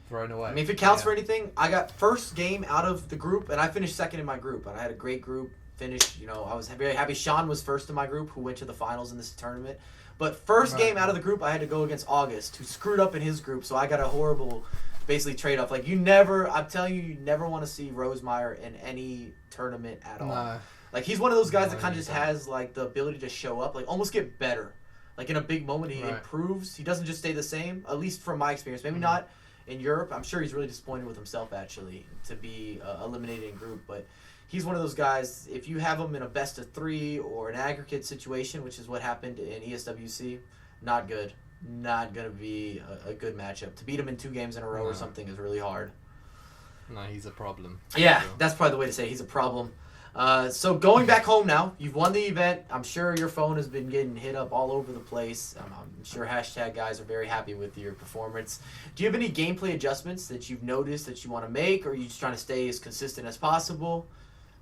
B: Thrown away.
A: I mean, if it counts for anything, I got first game out of the group, and I finished second in my group. And I had a great group finish. You know, I was very happy. Sean was first in my group, who went to the finals in this tournament. But first game out of the group, I had to go against August, who screwed up in his group. So I got a horrible, basically, trade-off. Like, I'm telling you never want to see Rosemeyer in any tournament at all.
B: No.
A: Like, he's one of those guys that kind of just has, like, the ability to show up, like, almost get better. Like, in a big moment, he improves. He doesn't just stay the same, at least from my experience. Maybe not in Europe. I'm sure he's really disappointed with himself, actually, to be eliminated in group. But he's one of those guys, if you have him in a best-of-3 or an aggregate situation, which is what happened in ESWC, not good. Not going to be a good matchup. To beat him in 2 games in a row or something is really hard.
B: No, he's a problem.
A: Yeah, that's probably the way to say it. He's a problem. So going back home now, you've won the event. I'm sure your phone has been getting hit up all over the place. I'm sure hashtag guys are very happy with your performance. Do you have any gameplay adjustments that you've noticed that you want to make, or are you just trying to stay as consistent as possible?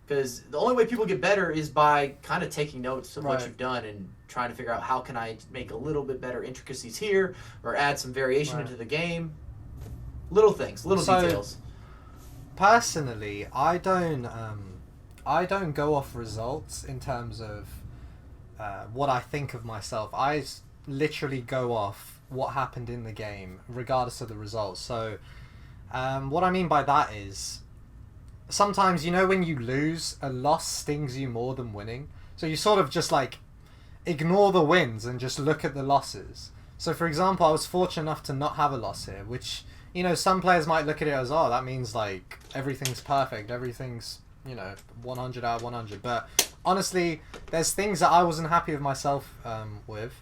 A: Because the only way people get better is by kind of taking notes of what you've done and trying to figure out how can I make a little bit better intricacies here or add some variation into the game. Little things, little details.
B: Personally, I don't go off results in terms of what I think of myself. I literally go off what happened in the game, regardless of the results. So what I mean by that is sometimes, you know, when you lose, a loss stings you more than winning. So you sort of just like ignore the wins and just look at the losses. So for example, I was fortunate enough to not have a loss here, which, you know, some players might look at it as, oh, that means like everything's perfect, everything's, you know, 100 out of 100. But honestly, there's things that I wasn't happy with myself with.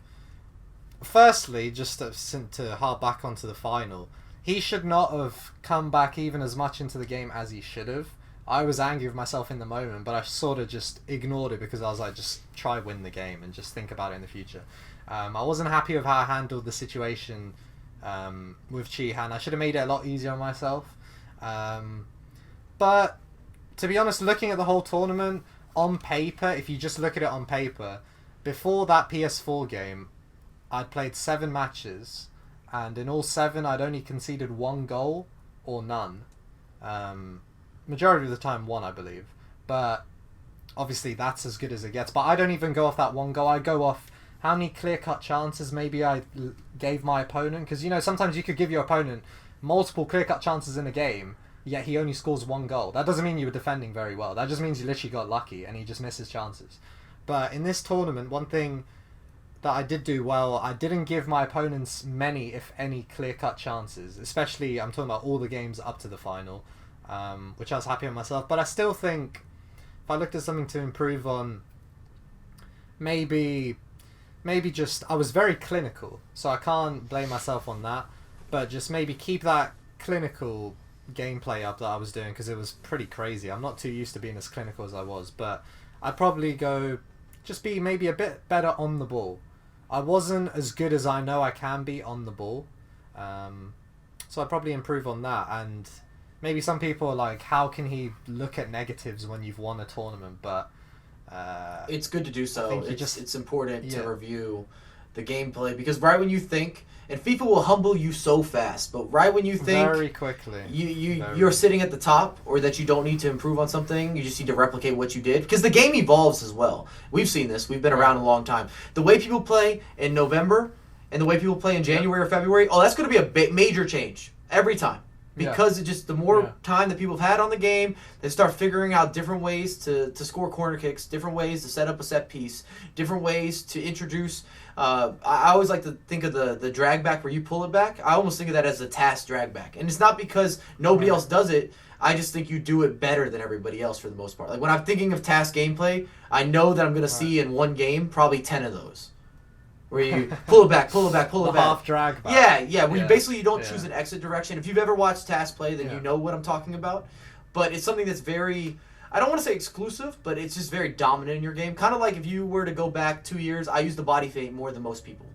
B: Firstly, just to harp back onto the final, he should not have come back even as much into the game as he should have. I was angry with myself in the moment, but I sort of just ignored it because I was like, just try win the game and just think about it in the future. I wasn't happy with how I handled the situation with Chihan. I should have made it a lot easier on myself. But to be honest, looking at the whole tournament, on paper, if you just look at it on paper, before that PS4 game, I'd played 7 matches, and in all 7, I'd only conceded 1 goal or none. Majority of the time, 1, I believe. But obviously, that's as good as it gets. But I don't even go off that 1 goal. I go off how many clear-cut chances maybe I gave my opponent. Because, you know, sometimes you could give your opponent multiple clear-cut chances in a game, yet he only scores 1 goal. That doesn't mean you were defending very well. That just means you literally got lucky and he just misses chances. But in this tournament, one thing that I did do well, I didn't give my opponents many, if any, clear-cut chances. Especially, I'm talking about all the games up to the final, which I was happy with myself. But I still think, if I looked at something to improve on, maybe just, I was very clinical, so I can't blame myself on that. But just maybe keep that clinical gameplay up that I was doing, because it was pretty crazy. I'm not too used to being as clinical as I was, but I'd probably go just be maybe a bit better on the ball. I wasn't as good as I know I can be on the ball, so I'd probably improve on that. And maybe some people are like, how can he look at negatives when you've won a tournament? But
A: it's good to do so. It's important to review the gameplay, because right when you think, And FIFA will humble you so fast, but right when you think
B: very quickly
A: you're sitting at the top, or that you don't need to improve on something, you just need to replicate what you did. Because the game evolves as well. We've seen this. We've been around a long time. The way people play in November and the way people play in January or February, that's going to be a major change every time. Because it just the more time that people have had on the game, they start figuring out different ways to score corner kicks, different ways to set up a set piece, different ways to introduce. I always like to think of the drag back where you pull it back. I almost think of that as a Tass drag back. And it's not because nobody else does it. I just think you do it better than everybody else for the most part. Like when I'm thinking of Tass gameplay, I know that I'm going to see in one game probably 10 of those. Where you pull it back, pull it back, pull it back.
B: Half drag back.
A: Yeah. Where you don't choose an exit direction. If you've ever watched Tass play, then you know what I'm talking about. But it's something that's very, I don't want to say exclusive, but it's just very dominant in your game. Kind of like if you were to go back 2 years, I use the body feint more than most people.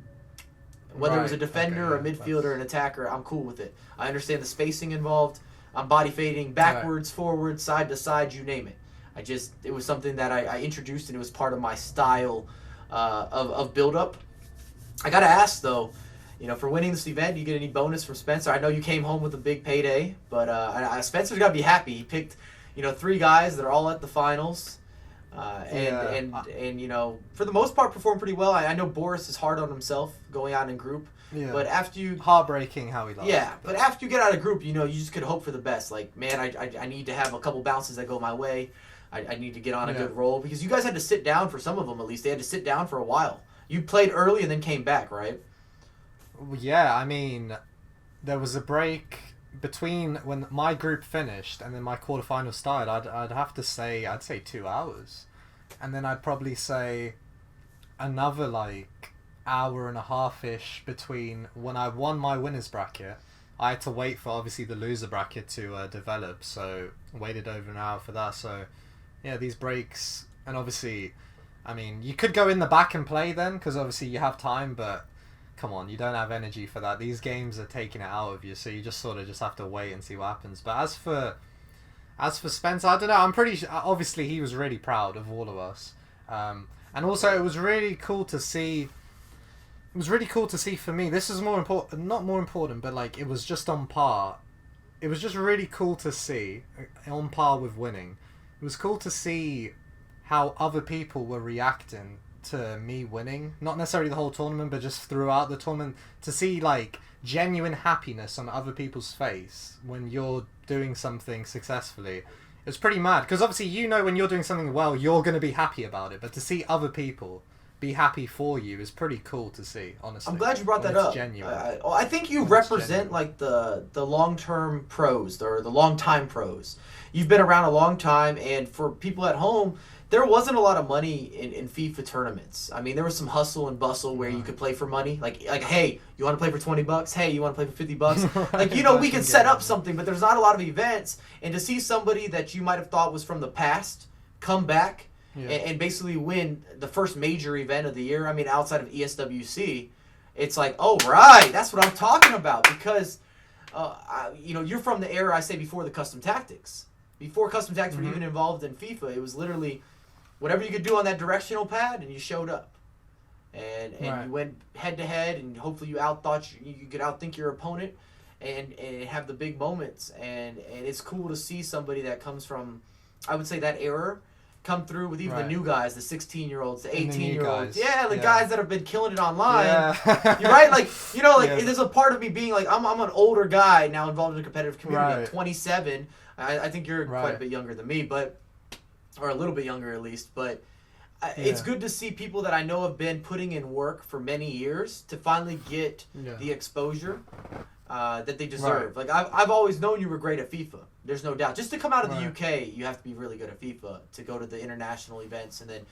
A: Whether it was a defender, a midfielder, an attacker, I'm cool with it. I understand the spacing involved. I'm body fading backwards, forwards, side to side, you name it. It was something that I introduced, and it was part of my style of build-up. I gotta ask though, for winning this event, do you get any bonus from Spencer? I know you came home with a big payday, but Spencer's gotta be happy. He picked, 3 guys that are all at the finals, and for the most part performed pretty well. I know Boris is hard on himself going out in group, but after you
B: heartbreaking how he lost.
A: But after you get out of group, you just could hope for the best. Like, man, I need to have a couple bounces that go my way. I need to get on a good roll, because you guys had to sit down for some of them at least. They had to sit down for a while. You played early and then came back, right?
B: Yeah, I mean, there was a break between when my group finished and then my quarterfinals started. I'd have to say, I'd say 2 hours. And then I'd probably say another, hour and a half-ish between when I won my winner's bracket. I had to wait for, obviously, the loser bracket to develop, so waited over an hour for that. So, yeah, these breaks, and obviously, I mean, you could go in the back and play then, because obviously you have time, but come on, you don't have energy for that. These games are taking it out of you, so you just sort of just have to wait and see what happens. But as for Spencer, I don't know. I'm pretty sure, obviously he was really proud of all of us, and also it was really cool to see. It was really cool to see for me. This is more important, not more important, but it was just on par. It was just really cool to see on par with winning. It was cool to see how other people were reacting to me winning. Not necessarily the whole tournament, but just throughout the tournament. To see, genuine happiness on other people's face when you're doing something successfully. It was pretty mad. Because obviously, when you're doing something well, you're going to be happy about it. But to see other people be happy for you is pretty cool to see, honestly.
A: I'm glad you brought that up.
B: Genuine.
A: I think you represent the long-term pros, or the long-time pros. You've been around a long time, and for people at home, there wasn't a lot of money in FIFA tournaments. I mean, there was some hustle and bustle where you could play for money. Like, hey, you want to play for $20? Hey, you want to play for $50? We could set up something, but there's not a lot of events. And to see somebody that you might have thought was from the past come back and basically win the first major event of the year, I mean, outside of ESWC, it's like, oh, right, that's what I'm talking about. Because, you're from the era, I say, before the custom tactics. Before custom tactics were even involved in FIFA, it was literally whatever you could do on that directional pad, and you showed up. And you went head-to-head, and hopefully you could outthink your opponent and have the big moments. And it's cool to see somebody that comes from, I would say, that era come through with even the new guys, the 16-year-olds, the 18-year-olds. Guys that have been killing it online. Yeah. You're right. There's a part of me being I'm an older guy now involved in a competitive community. I'm 27. I think you're quite a bit younger than me, or a little bit younger at least. But it's good to see people that I know have been putting in work for many years to finally get the exposure that they deserve. Right. I've always known you were great at FIFA. There's no doubt. Just to come out of the UK, you have to be really good at FIFA to go to the international events, and then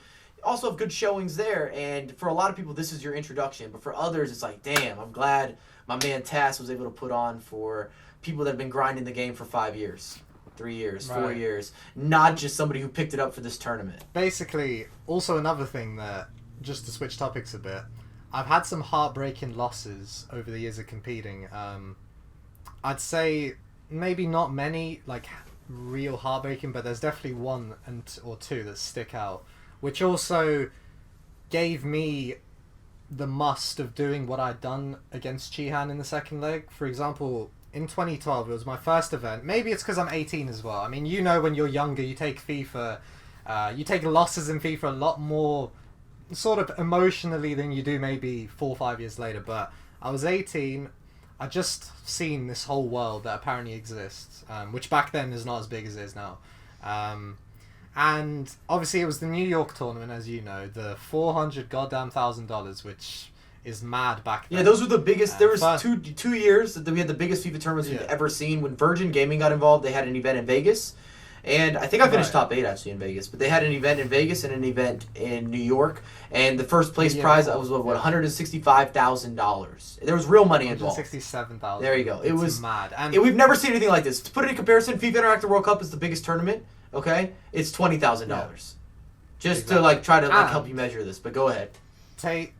A: also have good showings there. And for a lot of people, this is your introduction. But for others, it's like, damn, I'm glad my man Tass was able to put on for people that have been grinding the game for 5 years. 3 years, 4 years, not just somebody who picked it up for this tournament.
B: Basically, also another thing that, just to switch topics a bit, I've had some heartbreaking losses over the years of competing. I'd say maybe not many, real heartbreaking, but there's definitely one or two that stick out, which also gave me the must of doing what I'd done against Chihan in the second leg. For example, in 2012, it was my first event. Maybe it's because I'm 18 as well. I mean, you know, when you're younger, you take FIFA, you take losses in FIFA a lot more sort of emotionally than you do maybe 4 or 5 years later. But I was 18. I just seen this whole world that apparently exists, which back then is not as big as it is now. And obviously it was the New York tournament, as you know, the $400,000, which is mad back then.
A: Yeah, those were the biggest. There was two years that we had the biggest FIFA tournaments we've ever seen. When Virgin Gaming got involved, they had an event in Vegas. And I think I finished top 8 actually in Vegas. But they had an event in Vegas and an event in New York. And the first place prize was $165,000. There was real money involved.
B: $167,000.
A: There you go. It was
B: mad. And
A: we've never seen anything like this. To put it in comparison, FIFA Interactive World Cup is the biggest tournament. Okay, it's $20,000. Just to try to help you measure this. But go ahead.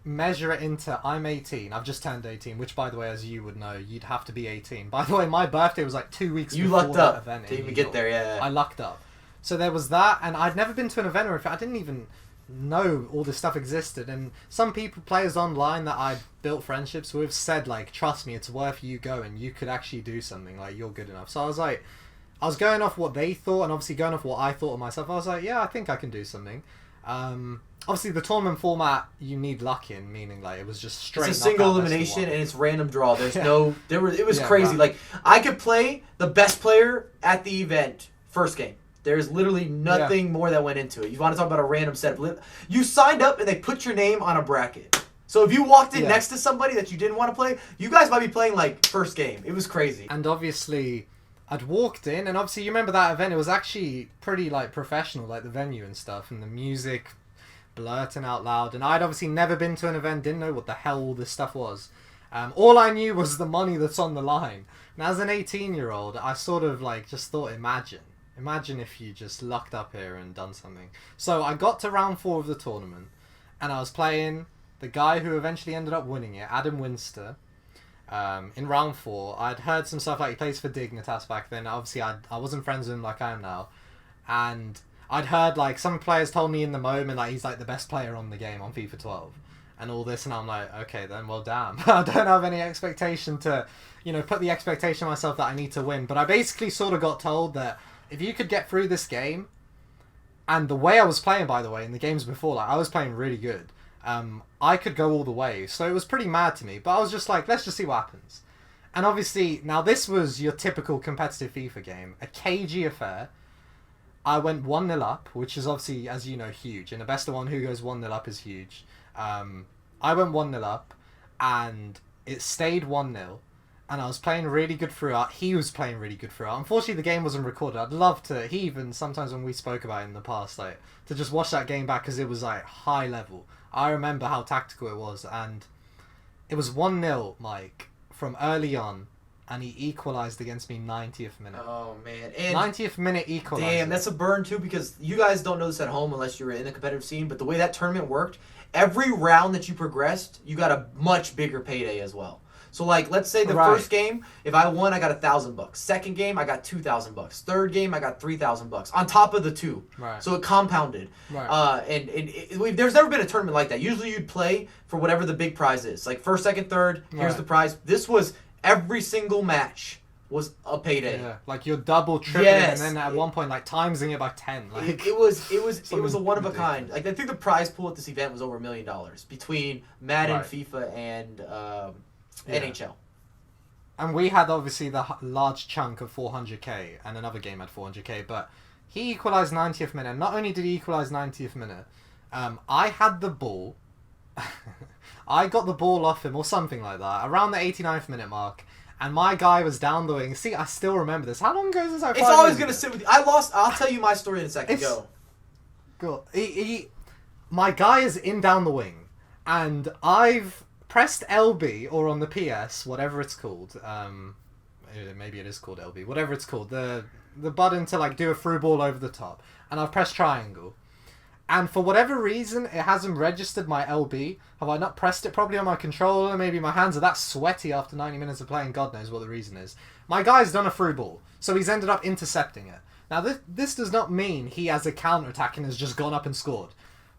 B: Measure it into I'm 18. I've just turned 18, which, by the way, as you would know, you'd have to be 18. By the way, my birthday was like 2 weeks before
A: lucked
B: that
A: up
B: event.
A: to even get there, yeah.
B: I lucked up. So there was that, and I'd never been to an event where I didn't even know all this stuff existed. And some players online that I built friendships with said, trust me, it's worth you going. You could actually do something. You're good enough. So I was going off what they thought, and obviously going off what I thought of myself. I was like, yeah, I think I can do something. Obviously, the tournament format you need luck in, meaning it was just straight.
A: It's a single elimination and it's random draw. There's no. It was crazy.
B: Right.
A: I could play the best player at the event first game. There's literally nothing more that went into it. You want to talk about a random setup? You signed up and they put your name on a bracket. So if you walked in next to somebody that you didn't want to play, you guys might be playing first game. It was crazy.
B: And obviously, I'd walked in, and obviously you remember that event. It was actually pretty professional, the venue and stuff, and the music blurting out loud. And I'd obviously never been to an event, didn't know what the hell all this stuff was. All I knew was the money that's on the line. And as an 18-year-old, I sort of just thought, imagine if you just lucked up here and done something. So I got to round 4 of the tournament, and I was playing the guy who eventually ended up winning it, Adam Winster. In round 4, I'd heard some stuff he plays for Dignitas back then. Obviously, I wasn't friends with him like I am now, and I'd heard some players told me in the moment he's the best player on the game on FIFA 12, and all this, and I'm okay then, well damn, I don't have any expectation to, put the expectation on myself that I need to win. But I basically sort of got told that if you could get through this game, and the way I was playing, by the way, in the games before, I was playing really good. I could go all the way. So it was pretty mad to me. But I was just let's just see what happens. And obviously, now this was your typical competitive FIFA game. A cagey affair. I went 1-0 up, which is obviously, as you know, huge. In a best of 1, who goes 1-0 up is huge. I went 1-0 up, and it stayed 1-0. And I was playing really good throughout. He was playing really good throughout. Unfortunately, the game wasn't recorded. I'd love to, even sometimes when we spoke about it in the past, to just watch that game back, because it was high level. I remember how tactical it was, and it was 1-0, Mike, from early on, and he equalised against me 90th minute.
A: Oh, man. And
B: 90th minute equaliser.
A: Damn, that's a burn, too, because you guys don't know this at home unless you're in the competitive scene, but the way that tournament worked, every round that you progressed, you got a much bigger payday as well. So, let's say the first game, if I won, I got $1,000. Second game, I got $2,000. Third game, I got $3,000 on top of the 2.
B: Right.
A: So it compounded.
B: Right.
A: There's never been a tournament like that. Usually you'd play for whatever the big prize is. First, second, third, here's the prize. This was every single match was a payday.
B: Yeah, you're double, tripling, and then at one point, timesing it by 10.
A: It was a one of a kind. I think the prize pool at this event was over $1 million between Madden, FIFA, and NHL.
B: And we had obviously the large chunk of 400k, and another game had 400k, but he equalised 90th minute. Not only did he equalise 90th minute, I had the ball. I got the ball off him or something like that around the 89th minute mark, and my guy was down the wing. See, I still remember this. How long ago is this?
A: It's always going to sit with you. I lost. I'll tell you my story in a second. Go.
B: Cool. My guy is in down the wing, and I've pressed LB, or on the PS, whatever it's called. Maybe it is called LB. Whatever it's called. The button to do a through ball over the top. And I've pressed triangle. And for whatever reason, it hasn't registered my LB. Have I not pressed it properly on my controller? Maybe my hands are that sweaty after 90 minutes of playing. God knows what the reason is. My guy's done a through ball. So he's ended up intercepting it. Now, this does not mean he, as a counter-attack, has just gone up and scored.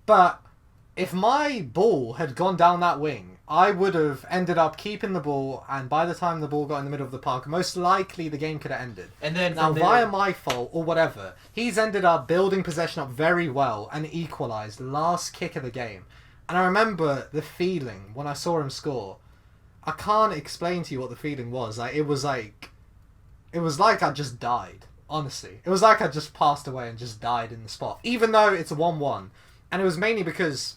B: But if my ball had gone down that wing, I would have ended up keeping the ball, and by the time the ball got in the middle of the park, most likely the game could have ended.
A: And then
B: now, via my fault or whatever, he's ended up building possession up very well and equalised last kick of the game. And I remember the feeling when I saw him score. I can't explain to you what the feeling was. It was like I just died. Honestly, it was like I just passed away and just died in the spot. Even though it's a 1-1, and it was mainly because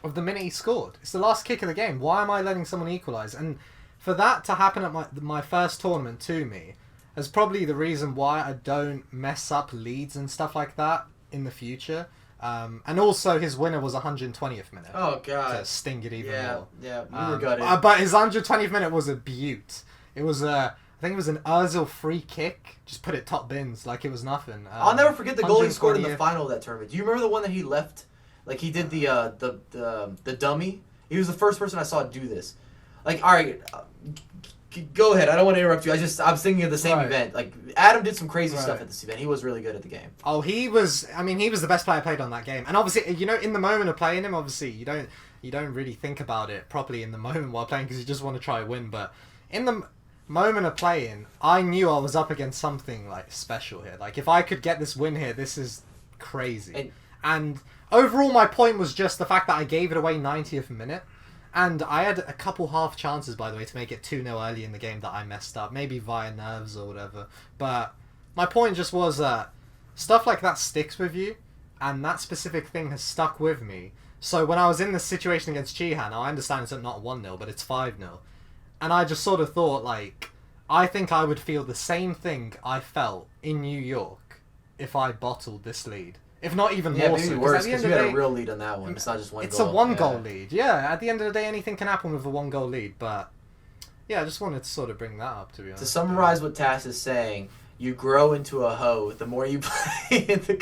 B: of the minute he scored. It's the last kick of the game. Why am I letting someone equalise? And for that to happen at my first tournament to me is probably the reason why I don't mess up leads and stuff like that in the future. And also his winner was 120th minute.
A: Oh god,
B: to sting it even more.
A: Yeah, we were gutted.
B: But his 120th minute was a beaut. It was I think it was an Ozil free kick. Just put it top bins like it was nothing.
A: I'll never forget the goal he scored in the final of that tournament. Do you remember the one that he left? Like he did the dummy. He was the first person I saw do this. Like, all right, go ahead. I don't want to interrupt you. I'm thinking of the same event. Like Adam did some crazy stuff at this event. He was really good at the game.
B: Oh, he was. I mean, he was the best player played on that game. And obviously, you know, in the moment of playing him, obviously you don't really think about it properly in the moment while playing because you just want to try and win. But in the moment of playing, I knew I was up against something like special here. Like if I could get this win here, this is crazy. And overall, my point was just the fact that I gave it away 90th minute. And I had a couple half chances, by the way, to make it 2-0 early in the game that I messed up. Maybe via nerves or whatever. But my point just was that stuff like that sticks with you. And that specific thing has stuck with me. So when I was in this situation against Chihan, now I understand it's not 1-0, but it's 5-0. And I just sort of thought, like, I think I would feel the same thing I felt in New York if I bottled this lead. If not even more so.
A: Maybe worse, because you had a real lead on that one. It's not just one goal.
B: It's a one-goal lead. Yeah, at the end of the day, anything can happen with a one-goal lead. But, yeah, I just wanted to sort of bring that up, to be honest.
A: To summarize what Tass is saying, you grow into a hoe the more you play in the...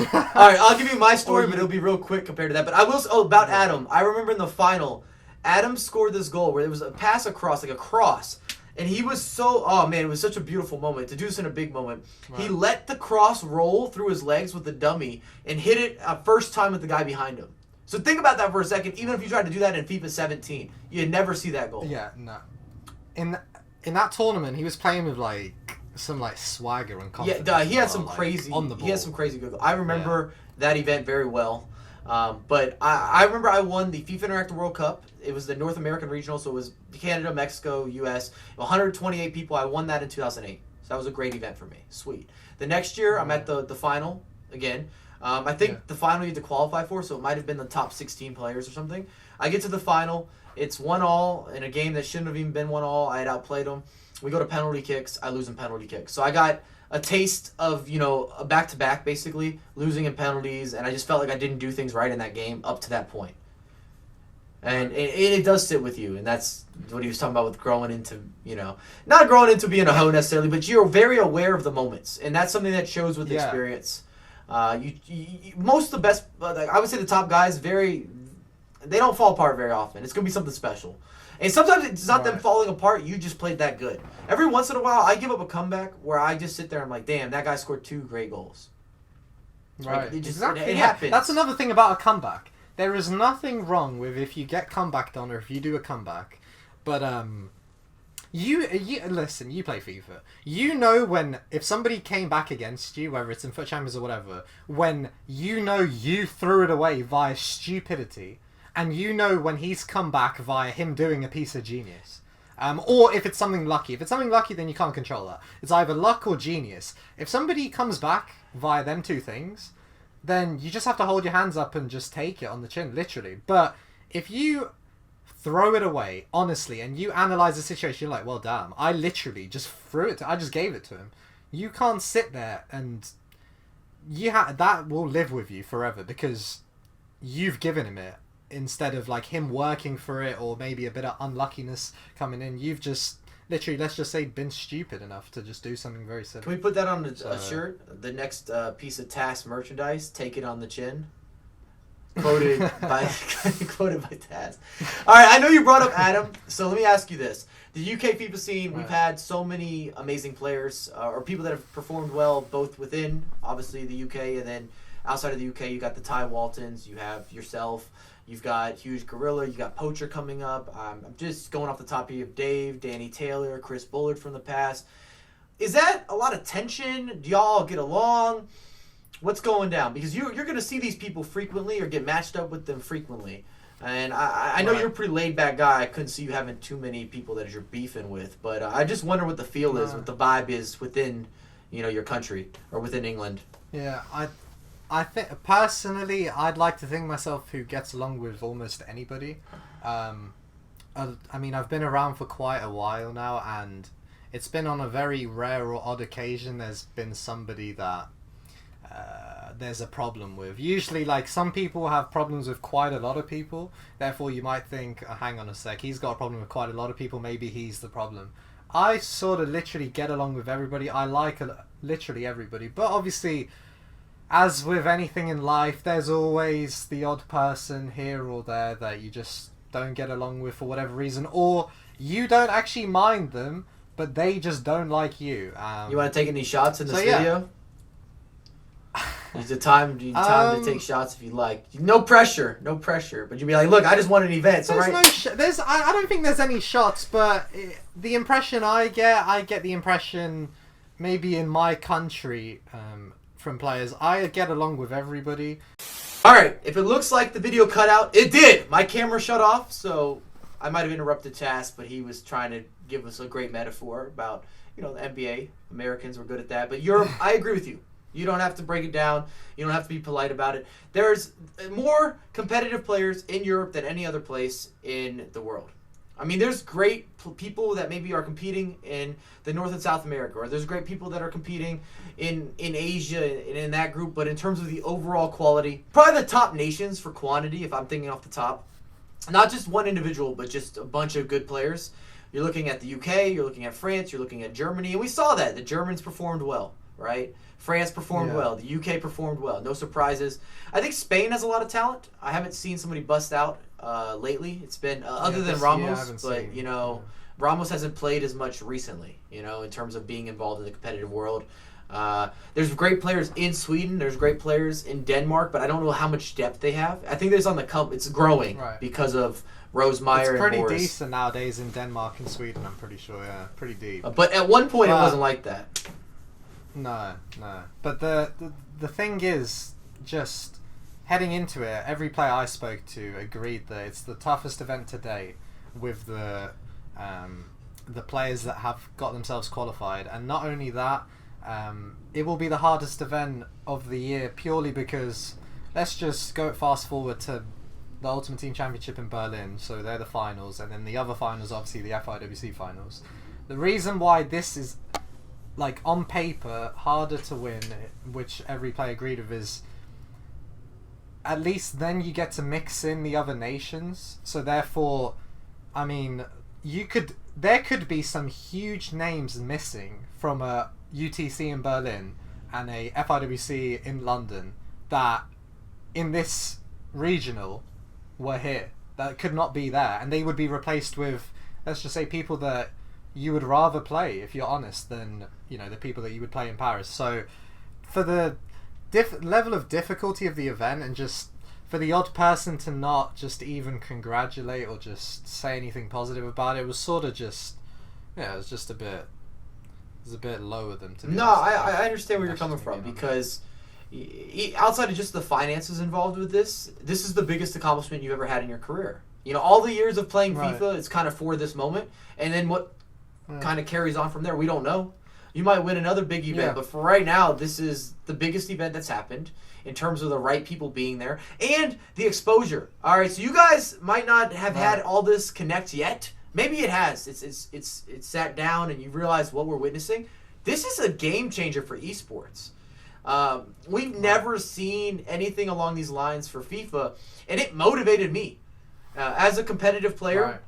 A: Alright, I'll give you my story, but it'll be real quick compared to that. But I will... Oh, about Adam. I remember in the final, Adam scored this goal where it was a pass across, like a cross. And he was so... Oh, man, it was such a beautiful moment. To do this in a big moment. Right. He let the cross roll through his legs with the dummy and hit it first time with the guy behind him. So think about that for a second. Even if you tried to do that in FIFA 17, you'd never see that goal.
B: Yeah, no. In that tournament, he was playing with, like, some, like, swagger and confidence.
A: Yeah, he had some crazy... On the ball. He had some crazy good goals. I remember that event very well. But I remember I won the FIFA Interactive World Cup. It was the North American Regional, so it was Canada, Mexico, U.S. 128 people. I won that in 2008. So that was a great event for me. Sweet. The next year, I'm at the final again. I think the final you had to qualify for, so it might have been the top 16 players or something. I get to the final. It's 1-1 in a game that shouldn't have even been 1-1. I had outplayed them. We go to penalty kicks. I lose in penalty kicks. So I got a taste of, you know, a back-to-back, basically, losing in penalties, and I just felt like I didn't do things right in that game up to that point. And it does sit with you, and that's what he was talking about with growing into, you know, not growing into being a hoe necessarily, but you're very aware of the moments, and that's something that shows with experience. Most of the best, I would say the top guys, they don't fall apart very often. It's going to be something special. And sometimes it's not them falling apart. You just played that good. Every once in a while, I give up a comeback where I just sit there and I'm like, damn, that guy scored 2 great goals.
B: Right.
A: Like,
B: Exactly.
A: It happens.
B: That's another thing about a comeback. There is nothing wrong with if you get comeback done or if you do a comeback. But, you listen, you play FIFA. You know if somebody came back against you, whether it's in FUT Champions or whatever, when you know you threw it away via stupidity, and you know when he's come back via him doing a piece of genius. Or if it's something lucky. If it's something lucky, then you can't control that. It's either luck or genius. If somebody comes back via them two things, then you just have to hold your hands up and just take it on the chin, literally. But if you throw it away, honestly, and you analyze the situation, you're like, well, damn, I literally just threw it. I just gave it to him. You can't sit there and... that will live with you forever because you've given him it. Instead of like him working for it or maybe a bit of unluckiness coming in, you've just literally, let's just say, been stupid enough to just do something very simple.
A: Can we put that on a shirt? The next piece of Tass merchandise, take it on the chin. Quoted by Tass. All right, I know you brought up Adam, so let me ask you this. The UK FIFA scene, we've had so many amazing players or people that have performed well both within, obviously, the UK and then outside of the UK, you got the Ty Waltons, you have yourself, you've got Huge Gorilla, you got Poacher coming up. I'm just going off the top here. You have Dave, Danny Taylor, Chris Bullard from the past. Is that a lot of tension? Do y'all get along? What's going down? Because you're going to see these people frequently or get matched up with them frequently. And I know you're a pretty laid-back guy. I couldn't see you having too many people that you're beefing with. But I just wonder what the feel is, what the vibe is within, your country or within England.
B: Yeah, I think, personally, I'd like to think myself who gets along with almost anybody. I mean, I've been around for quite a while now, and it's been on a very rare or odd occasion there's been somebody that there's a problem with. Usually, like, some people have problems with quite a lot of people, therefore you might think, hang on a sec, he's got a problem with quite a lot of people, maybe he's the problem. I sort of literally get along with everybody. I like literally everybody, but obviously, as with anything in life, there's always the odd person here or there that you just don't get along with for whatever reason, or you don't actually mind them, but they just don't like you.
A: You want to take any shots in this video? Use the time to take shots if you like. No pressure. But you'd be like, look, I just won an event. So
B: I don't think there's any shots, but the impression I get the impression maybe in my country from players, I get along with everybody.
A: All right, if it looks like the video cut out, it did. My camera shut off, so I might have interrupted Tass, but he was trying to give us a great metaphor about, the NBA. Americans were good at that. But Europe, I agree with you. You don't have to break it down. You don't have to be polite about it. There's more competitive players in Europe than any other place in the world. I mean, there's great people that maybe are competing in the North and South America, or there's great people that are competing in Asia and in that group. But in terms of the overall quality, probably the top nations for quantity, if I'm thinking off the top, not just one individual, but just a bunch of good players. You're looking at the UK, you're looking at France, you're looking at Germany, and we saw that. The Germans performed well, right? France performed well. The UK performed well. No surprises. I think Spain has a lot of talent. I haven't seen somebody bust out lately. It's been, other than Ramos, but, Ramos hasn't played as much recently, in terms of being involved in the competitive world. There's great players in Sweden. There's great players in Denmark, but I don't know how much depth they have. I think there's on the cup. It's growing because of Rosemeyer and Boris.
B: It's pretty decent nowadays in Denmark and Sweden, I'm pretty sure, pretty deep.
A: But at one point, it wasn't like that.
B: No. But the thing is, just heading into it, every player I spoke to agreed that it's the toughest event to date with the players that have got themselves qualified. And not only that, it will be the hardest event of the year purely because, let's just go fast forward to the Ultimate Team Championship in Berlin. So they're the finals, and then the other finals, obviously the FIWC finals. The reason why this is, like, on paper, harder to win, which every player agreed with, is at least then you get to mix in the other nations. So therefore, I mean, there could be some huge names missing from a UTC in Berlin and a FIWC in London that in this regional were here that could not be there, and they would be replaced with, let's just say, people that you would rather play, if you're honest, than the people that you would play in Paris. So for the level of difficulty of the event, and just for the odd person to not just even congratulate or just say anything positive about it, was sort of just, it was just a bit lower than to be
A: honest. I understand where you're coming from, because outside of just the finances involved with this is the biggest accomplishment you've ever had in your career. All the years of playing FIFA, it's kind of for this moment, and then what kind of carries on from there, we don't know. You might win another big event, but for right now, this is the biggest event that's happened in terms of the right people being there and the exposure. All right, so you guys might not have had all this connect yet. Maybe it has. It's sat down and you realize what we're witnessing. This is a game changer for esports. We've never seen anything along these lines for FIFA, and it motivated me as a competitive player.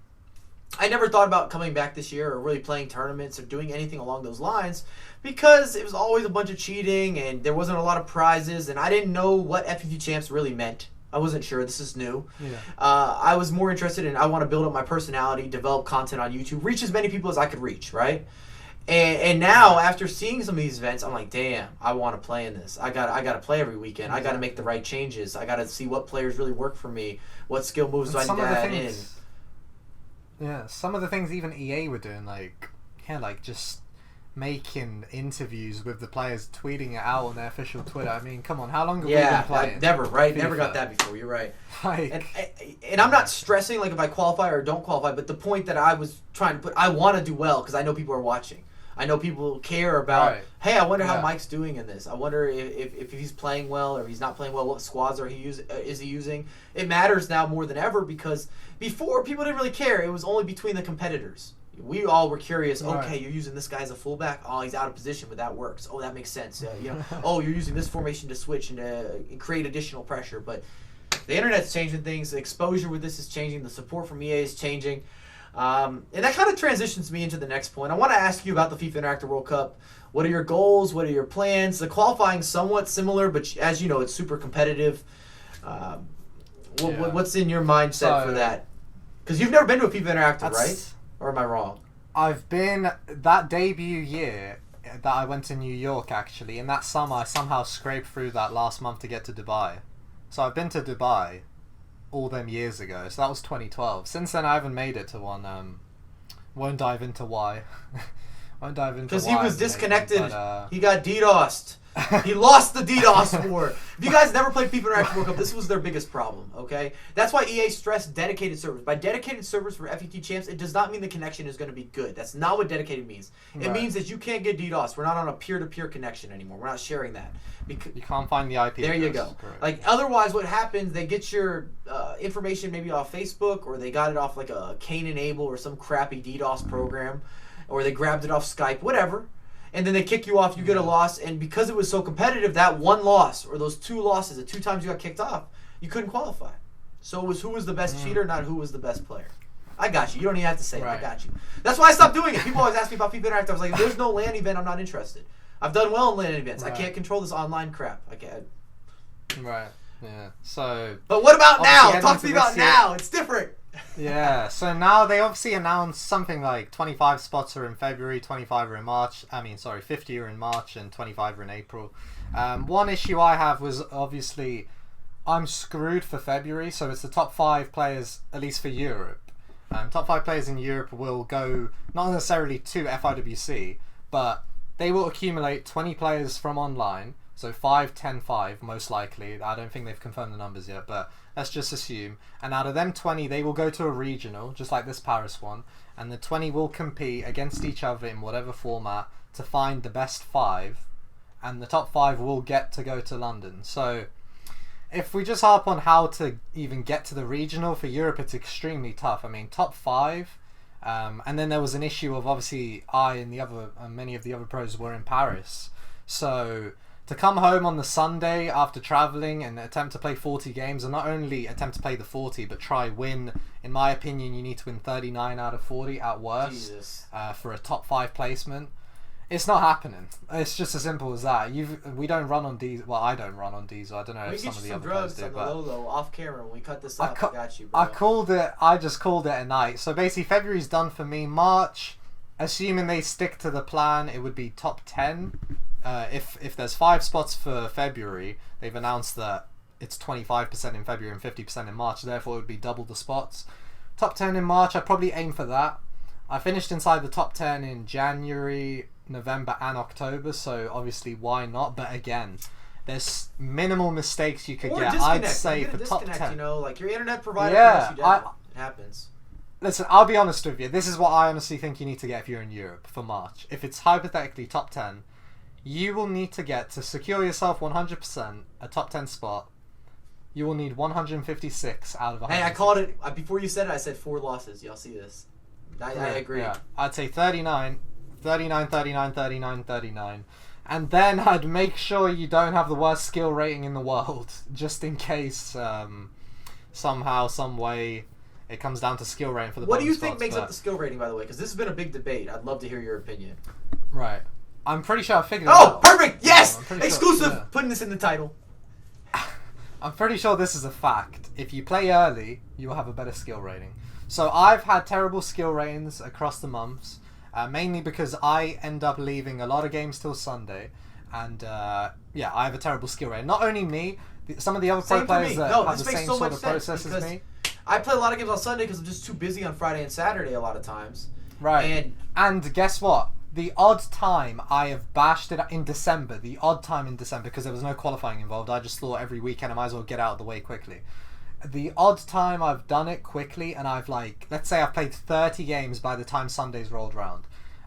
A: I never thought about coming back this year or really playing tournaments or doing anything along those lines because it was always a bunch of cheating and there wasn't a lot of prizes, and I didn't know what FUT Champs really meant. I wasn't sure. This is new. I was more interested in, I want to build up my personality, develop content on YouTube, reach as many people as I could reach, right? And now after seeing some of these events, I'm like, damn, I want to play in this. I got to play every weekend. I got to make the right changes. I got to see what players really work for me. What skill moves do I need to add in?
B: Yeah, some of the things even EA were doing, like just making interviews with the players, tweeting it out on their official Twitter. I mean, come on, how long have we been playing?
A: Never got that before. You're right.
B: Like,
A: and I'm not stressing like if I qualify or don't qualify, but the point that I was trying to put, I want to do well because I know people are watching. I know people care about. Right. Hey, I wonder how Mike's doing in this. I wonder if he's playing well or if he's not playing well. What squads is he using? It matters now more than ever because before people didn't really care. It was only between the competitors. We all were curious. Okay, you're using this guy as a fullback. Oh, he's out of position, but that works. Oh, that makes sense. Oh, you're using this formation to switch and create additional pressure. But the internet's changing things. The exposure with this is changing. The support from EA is changing. And that kind of transitions me into the next point. I want to ask you about the FIFA Interactive World Cup. What are your goals? What are your plans? The qualifying somewhat similar, but as you know, it's super competitive. What's in your mindset for that? Because you've never been to a FIFA Interactive, right? Or am I wrong?
B: I've been that debut year that I went to New York, actually. In that summer, I somehow scraped through that last month to get to Dubai. So I've been to Dubai all them years ago. So that was 2012. Since then, I haven't made it to one. Won't dive into why. Won't dive into why.
A: Because he was disconnected. He got DDoSed. He lost the DDoS war. If you guys never played FIFA Interactive World Cup, this was their biggest problem, okay? That's why EA stressed dedicated servers. By dedicated servers for FUT Champs, it does not mean the connection is going to be good. That's not what dedicated means. It means that you can't get DDoS. We're not on a peer-to-peer connection anymore. We're not sharing that.
B: You can't find the IP
A: There you go.
B: Correct.
A: Like, otherwise what happens, they get your information maybe off Facebook, or they got it off like a Cain Enable or some crappy DDoS program, or they grabbed it off Skype, whatever. And then they kick you off, you get a loss, and because it was so competitive, that one loss, or those two losses, the 2 times you got kicked off, you couldn't qualify. So it was who was the best cheater, not who was the best player. I got you. You don't even have to say it. I got you. That's why I stopped doing it. People always ask me about FIFA Interactive. I was like, if there's no LAN event, I'm not interested. I've done well in LAN events. I can't control this online crap. I can't.
B: Right. Yeah. So.
A: But what about now? Talk to me about now. It's different.
B: Yeah, so now they obviously announced something like 25 spots are in February, 25 are in March. 50 are in March and 25 are in April. One issue I have was obviously I'm screwed for February, so it's the top 5 players, at least for Europe. Top 5 players in Europe will go not necessarily to FIWC, but they will accumulate 20 players from online. So 5, 10, 5, most likely. I don't think they've confirmed the numbers yet, but let's just assume. And out of them 20, they will go to a regional, just like this Paris one. And the 20 will compete against each other in whatever format to find the best 5. And the top 5 will get to go to London. So if we just harp on how to even get to the regional, for Europe it's extremely tough. I mean, top 5. And then there was an issue of obviously I and the other many of the other pros were in Paris. So to come home on the Sunday after travelling and attempt to play 40 games, and not only attempt to play the 40, but try win, in my opinion, you need to win 39 out of 40 at worst for a top 5 placement. It's not happening. It's just as simple as that. We don't run on diesel. Well, I don't run on diesel. I don't know if some of the other players do. But
A: Lolo off camera when we cut this up. I got you, bro.
B: I just called it a night. So basically, February's done for me. March, assuming they stick to the plan, it would be top 10. If there's 5 spots for February, they've announced that it's 25% in February and 50% in March, therefore it would be double the spots. Top 10 in March, I'd probably aim for that. I finished inside the top 10 in January, November and October, so obviously why not? But again, there's minimal mistakes you could get. I'd say for top 10.
A: You know, like your internet provider, it happens.
B: Listen, I'll be honest with you. This is what I honestly think you need to get if you're in Europe for March. If it's hypothetically top 10, you will need to get, to secure yourself 100% a top 10 spot, you will need 156 out of 100.
A: Hey, I called it, before you said it, I said 4 losses. Y'all see this. I agree.
B: Yeah. I'd say 39, 39, 39, 39, 39. And then I'd make sure you don't have the worst skill rating in the world, just in case somehow, some way, it comes down to skill rating for the
A: What do you think makes up the skill rating, by the way? Because this has been a big debate. I'd love to hear your opinion.
B: Right. I'm pretty sure I figured it out.
A: Oh, perfect! Yes! Exclusive! Sure, yeah. Putting this in the title.
B: I'm pretty sure this is a fact. If you play early, you will have a better skill rating. So I've had terrible skill ratings across the months, mainly because I end up leaving a lot of games till Sunday, and yeah, I have a terrible skill rate. Not only me, some of the other pro players that have the same sort of process as me.
A: I play a lot of games on Sunday because I'm just too busy on Friday and Saturday a lot of times.
B: Right. And guess what? The odd time I have bashed it in December, because there was no qualifying involved, I just thought every weekend I might as well get out of the way quickly. The odd time I've done it quickly, and I've let's say I've played 30 games by the time Sunday's rolled around.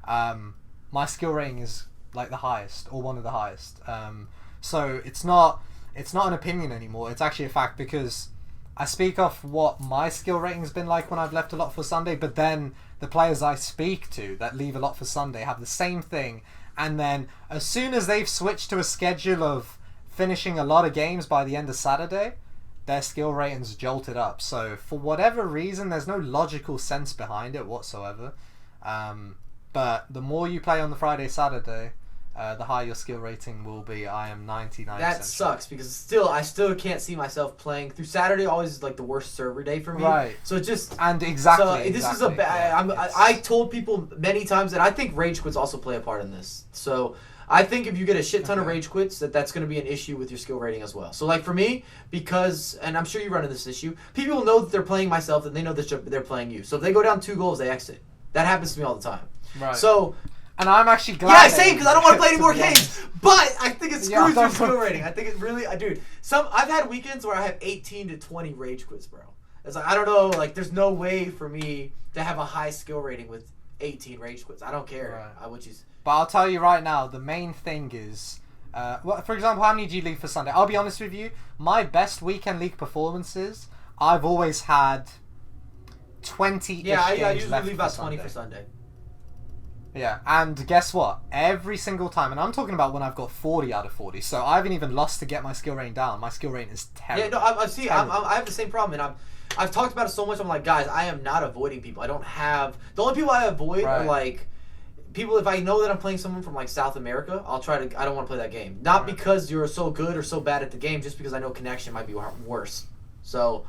B: My skill rating is like the highest, or one of the highest. So it's not an opinion anymore. It's actually a fact, because I speak off what my skill rating's been like when I've left a lot for Sunday, but then the players I speak to that leave a lot for Sunday have the same thing, and then as soon as they've switched to a schedule of finishing a lot of games by the end of Saturday, their skill rating's jolted up. So for whatever reason, there's no logical sense behind it whatsoever. But the more you play on the Friday, Saturday, the higher your skill rating will be. I am 99%.
A: That sucks, because I still can't see myself playing through Saturday. Always is like the worst server day for me.
B: Right.
A: So it just
B: this
A: is a bad. I told people many times that I think rage quits also play a part in this. So I think if you get a shit ton of rage quits, that's going to be an issue with your skill rating as well. So like for me, because, and I'm sure you run into this issue, people know that they're playing myself, and they know that they're playing you. So if they go down 2 goals, they exit. That happens to me all the time.
B: Right.
A: So.
B: And I'm actually glad.
A: Yeah, same, because I don't want to play any more games. But I think it screws your skill rating. I think it really, dude. I've had weekends where I have 18 to 20 rage quits, bro. It's like, I don't know, like there's no way for me to have a high skill rating with 18 rage quits. I don't care.
B: Right. But I'll tell you right now, the main thing is, for example, how many do you leave for Sunday? I'll be honest with you, my best weekend league performances, I've always had 20-ish games
A: I usually
B: left
A: leave about
B: for
A: 20 for Sunday.
B: Yeah, and guess what? Every single time, and I'm talking about when I've got 40 out of 40, so I haven't even lost to get my skill rating down. My skill rating is terrible.
A: Yeah, no, I have the same problem, and I've talked about it so much. I'm like, guys, I am not avoiding people. I don't have the only people I avoid are like people. If I know that I'm playing someone from like South America, I don't want to play that game. Not because you're so good or so bad at the game, just because I know connection might be worse. So.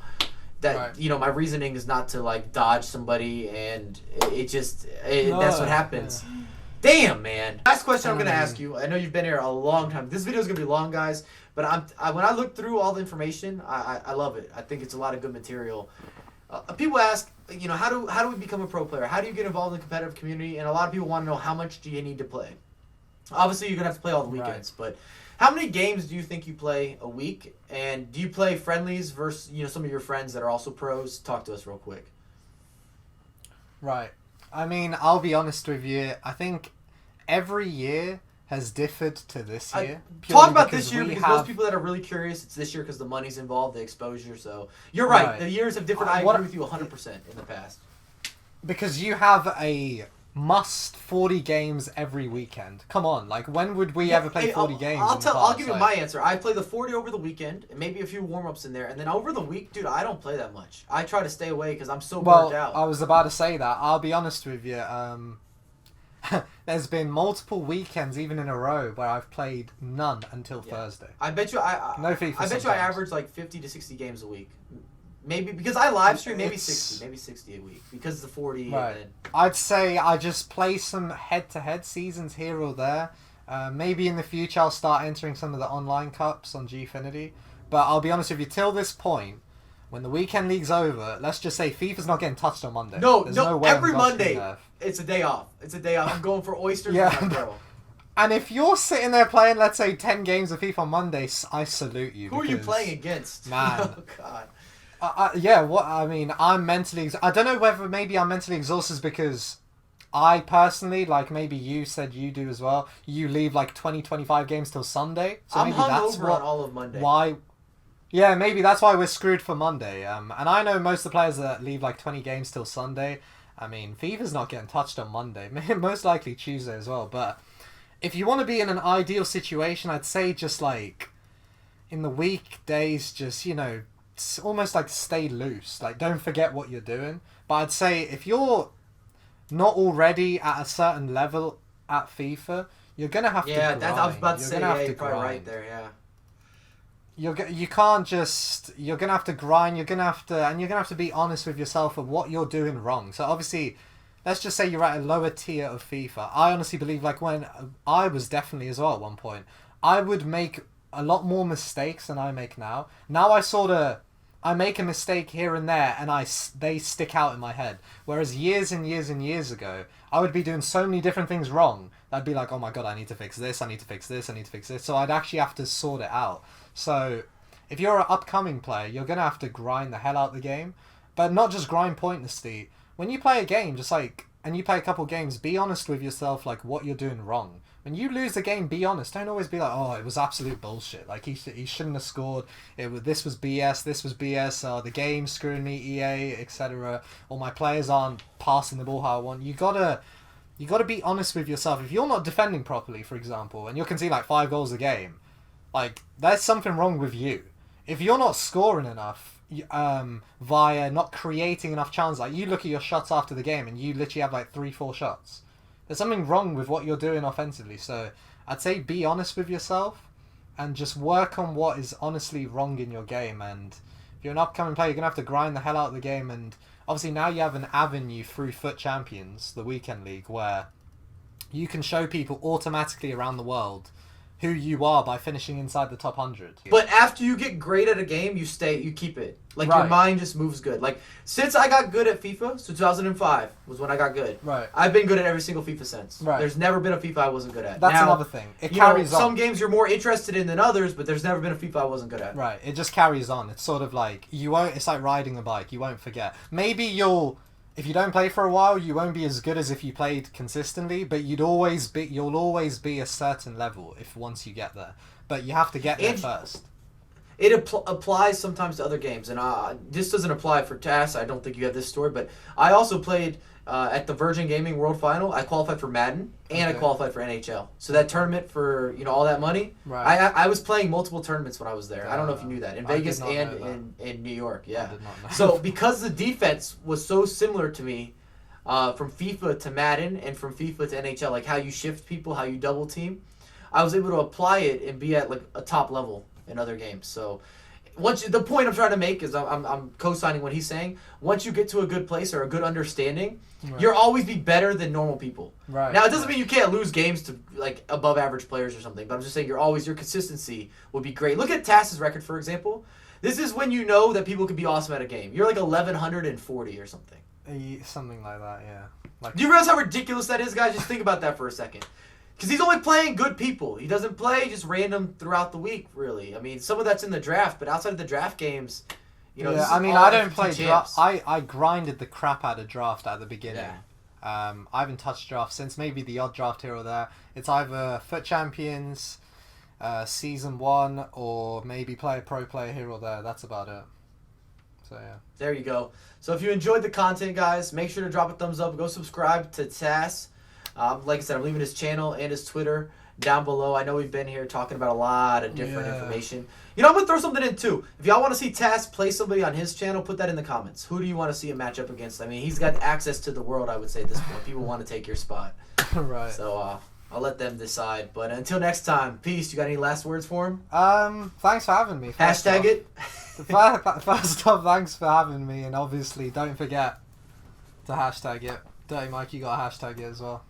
A: That my reasoning is not to like dodge somebody, and that's what happens. Yeah. Damn, man. Last question I'm gonna ask you. I know you've been here a long time. This video is gonna be long, guys. But when I look through all the information, I love it. I think it's a lot of good material. People ask, how do we become a pro player? How do you get involved in the competitive community? And a lot of people want to know, how much do you need to play? Obviously, you're gonna have to play all the weekends, but. How many games do you think you play a week? And do you play friendlies versus some of your friends that are also pros? Talk to us real quick.
B: Right. I mean, I'll be honest with you. I think every year has differed to this year.
A: Talk about this year because those people that are really curious, it's this year because the money's involved, the exposure. So you're right. The years have differed. I agree with you 100% in the past. Because
B: you have a must 40 games every weekend. Come on, like when would we ever play 40 games?
A: I'll give you my answer. I play the 40 over the weekend, and maybe a few warm-ups in there, and then over the week, dude, I don't play that much. I try to stay away because I'm so burnt out.
B: I was about to say that. I'll be honest with you. There's been multiple weekends, even in a row, where I've played none until Thursday.
A: I bet you
B: no FIFA.
A: I bet you I average like 50 to 60 games a week. Maybe because I live stream, maybe 60 a week because of the 40.
B: Right. I'd say I just play some head-to-head seasons here or there. Maybe in the future I'll start entering some of the online cups on Gfinity. But I'll be honest with you, till this point, when the weekend league's over, let's just say FIFA's not getting touched on Monday.
A: No way every Monday it's a day off. I'm going for oysters with my girl.
B: And if you're sitting there playing, let's say, 10 games of FIFA on Monday, I salute you.
A: Who are you playing against?
B: Man.
A: Oh, God.
B: I'm mentally... I don't know whether maybe I'm mentally exhausted because I personally, like maybe you said you do as well, you leave like 20, 25 games till Sunday. So
A: I'm
B: maybe that's
A: hungover on all of Monday.
B: Yeah, maybe that's why we're screwed for Monday. And I know most of the players that leave like 20 games till Sunday. I mean, FIFA's not getting touched on Monday. Most likely Tuesday as well. But if you want to be in an ideal situation, I'd say just like in the weekdays, just, almost like stay loose. Like, don't forget what you're doing. But I'd say if you're not already at a certain level at FIFA, you're gonna have to grind.
A: I was about to say, you're probably right there,
B: You can't just... You're gonna have to grind. You're gonna have to be honest with yourself of what you're doing wrong. So obviously, let's just say you're at a lower tier of FIFA. I honestly believe, like, when I was definitely as well at one point, I would make a lot more mistakes than I make now. Now I make a mistake here and there, and they stick out in my head. Whereas years and years and years ago, I would be doing so many different things wrong. I'd be like, oh my god, I need to fix this, I need to fix this, I need to fix this. So I'd actually have to sort it out. So if you're an upcoming player, you're going to have to grind the hell out of the game. But not just grind pointlessly. When you play a game, and you play a couple games, be honest with yourself, like, what you're doing wrong. When you lose a game, be honest. Don't always be like, oh, it was absolute bullshit. Like, he shouldn't have scored. This was BS. The game's screwing me, EA, etc. Or my players aren't passing the ball how I want. You gotta be honest with yourself. If you're not defending properly, for example, and you're conceding like 5 goals a game, like, there's something wrong with you. If you're not scoring enough, via not creating enough chances, like, you look at your shots after the game and you literally have like 3-4 shots. There's something wrong with what you're doing offensively. So I'd say be honest with yourself and just work on what is honestly wrong in your game. And if you're an upcoming player, you're going to have to grind the hell out of the game. And obviously now you have an avenue through FUT Champions, the weekend league, where you can show people automatically around the world who you are by finishing inside the top 100.
A: But after you get great at a game, you keep it. Like,
B: Right.
A: your mind just moves good. Like, since I got good at FIFA, so 2005 was when I got good.
B: Right.
A: I've been good at every single FIFA since.
B: Right.
A: There's never been a FIFA I wasn't good at.
B: That's
A: now,
B: another thing. It
A: you know,
B: carries on.
A: some games you're more interested in than others, but there's never been a FIFA I wasn't good at.
B: Right, it just carries on. It's sort of like, it's like riding a bike. You won't forget. Maybe if you don't play for a while, you won't be as good as if you played consistently, but you'll always be a certain level once you get there. But you have to get there first.
A: It applies sometimes to other games, and this doesn't apply for Tass. I don't think you have this story, but I also played at the Virgin Gaming World Final. I qualified for Madden, and I qualified for NHL. So that tournament for all that money,
B: Right.
A: I was playing multiple tournaments when I was there. I don't know if you knew that. In Vegas and in New York, yeah.
B: I did not know.
A: So because the defense was so similar to me, from FIFA to Madden and from FIFA to NHL, like how you shift people, how you double team, I was able to apply it and be at like a top level in other games. So the point I'm trying to make is I'm co-signing what he's saying. Once you get to a good place or a good understanding,
B: Right.
A: you'll always be better than normal people.
B: Right.
A: Now, it doesn't mean you can't lose games to like above average players or something, but I'm just saying your consistency will be great. Look at Tass's record, for example. This is when you know that people can be awesome at a game. You're like 1140 or something.
B: Something like that, yeah. Like,
A: Do you realize how ridiculous that is, guys? Just think about that for a second. Because he's only playing good people. He doesn't play just random throughout the week, really. I mean, some of that's in the draft, but outside of the draft games,
B: yeah, I mean, I don't play draft. I grinded the crap out of draft at the beginning.
A: Yeah.
B: I haven't touched draft since maybe the odd draft here or there. It's either FUT Champions, Season 1, or maybe play a pro player here or there. That's about it. So, yeah.
A: There you go. So if you enjoyed the content, guys, make sure to drop a thumbs up. Go subscribe to Tass. Like I said, I'm leaving his channel and his Twitter down below. I know we've been here talking about a lot of different information. I'm going to throw something in, too. If y'all want to see Tass play somebody on his channel, put that in the comments. Who do you want to see him match up against? I mean, he's got access to the world, I would say, at this point. People want to take your spot.
B: Right.
A: So, I'll let them decide. But until next time, peace. You got any last words for him?
B: Thanks for having me.
A: Hashtag it.
B: First off, thanks for having me, and obviously don't forget to hashtag it. Dirty Mike, you got to hashtag it as well.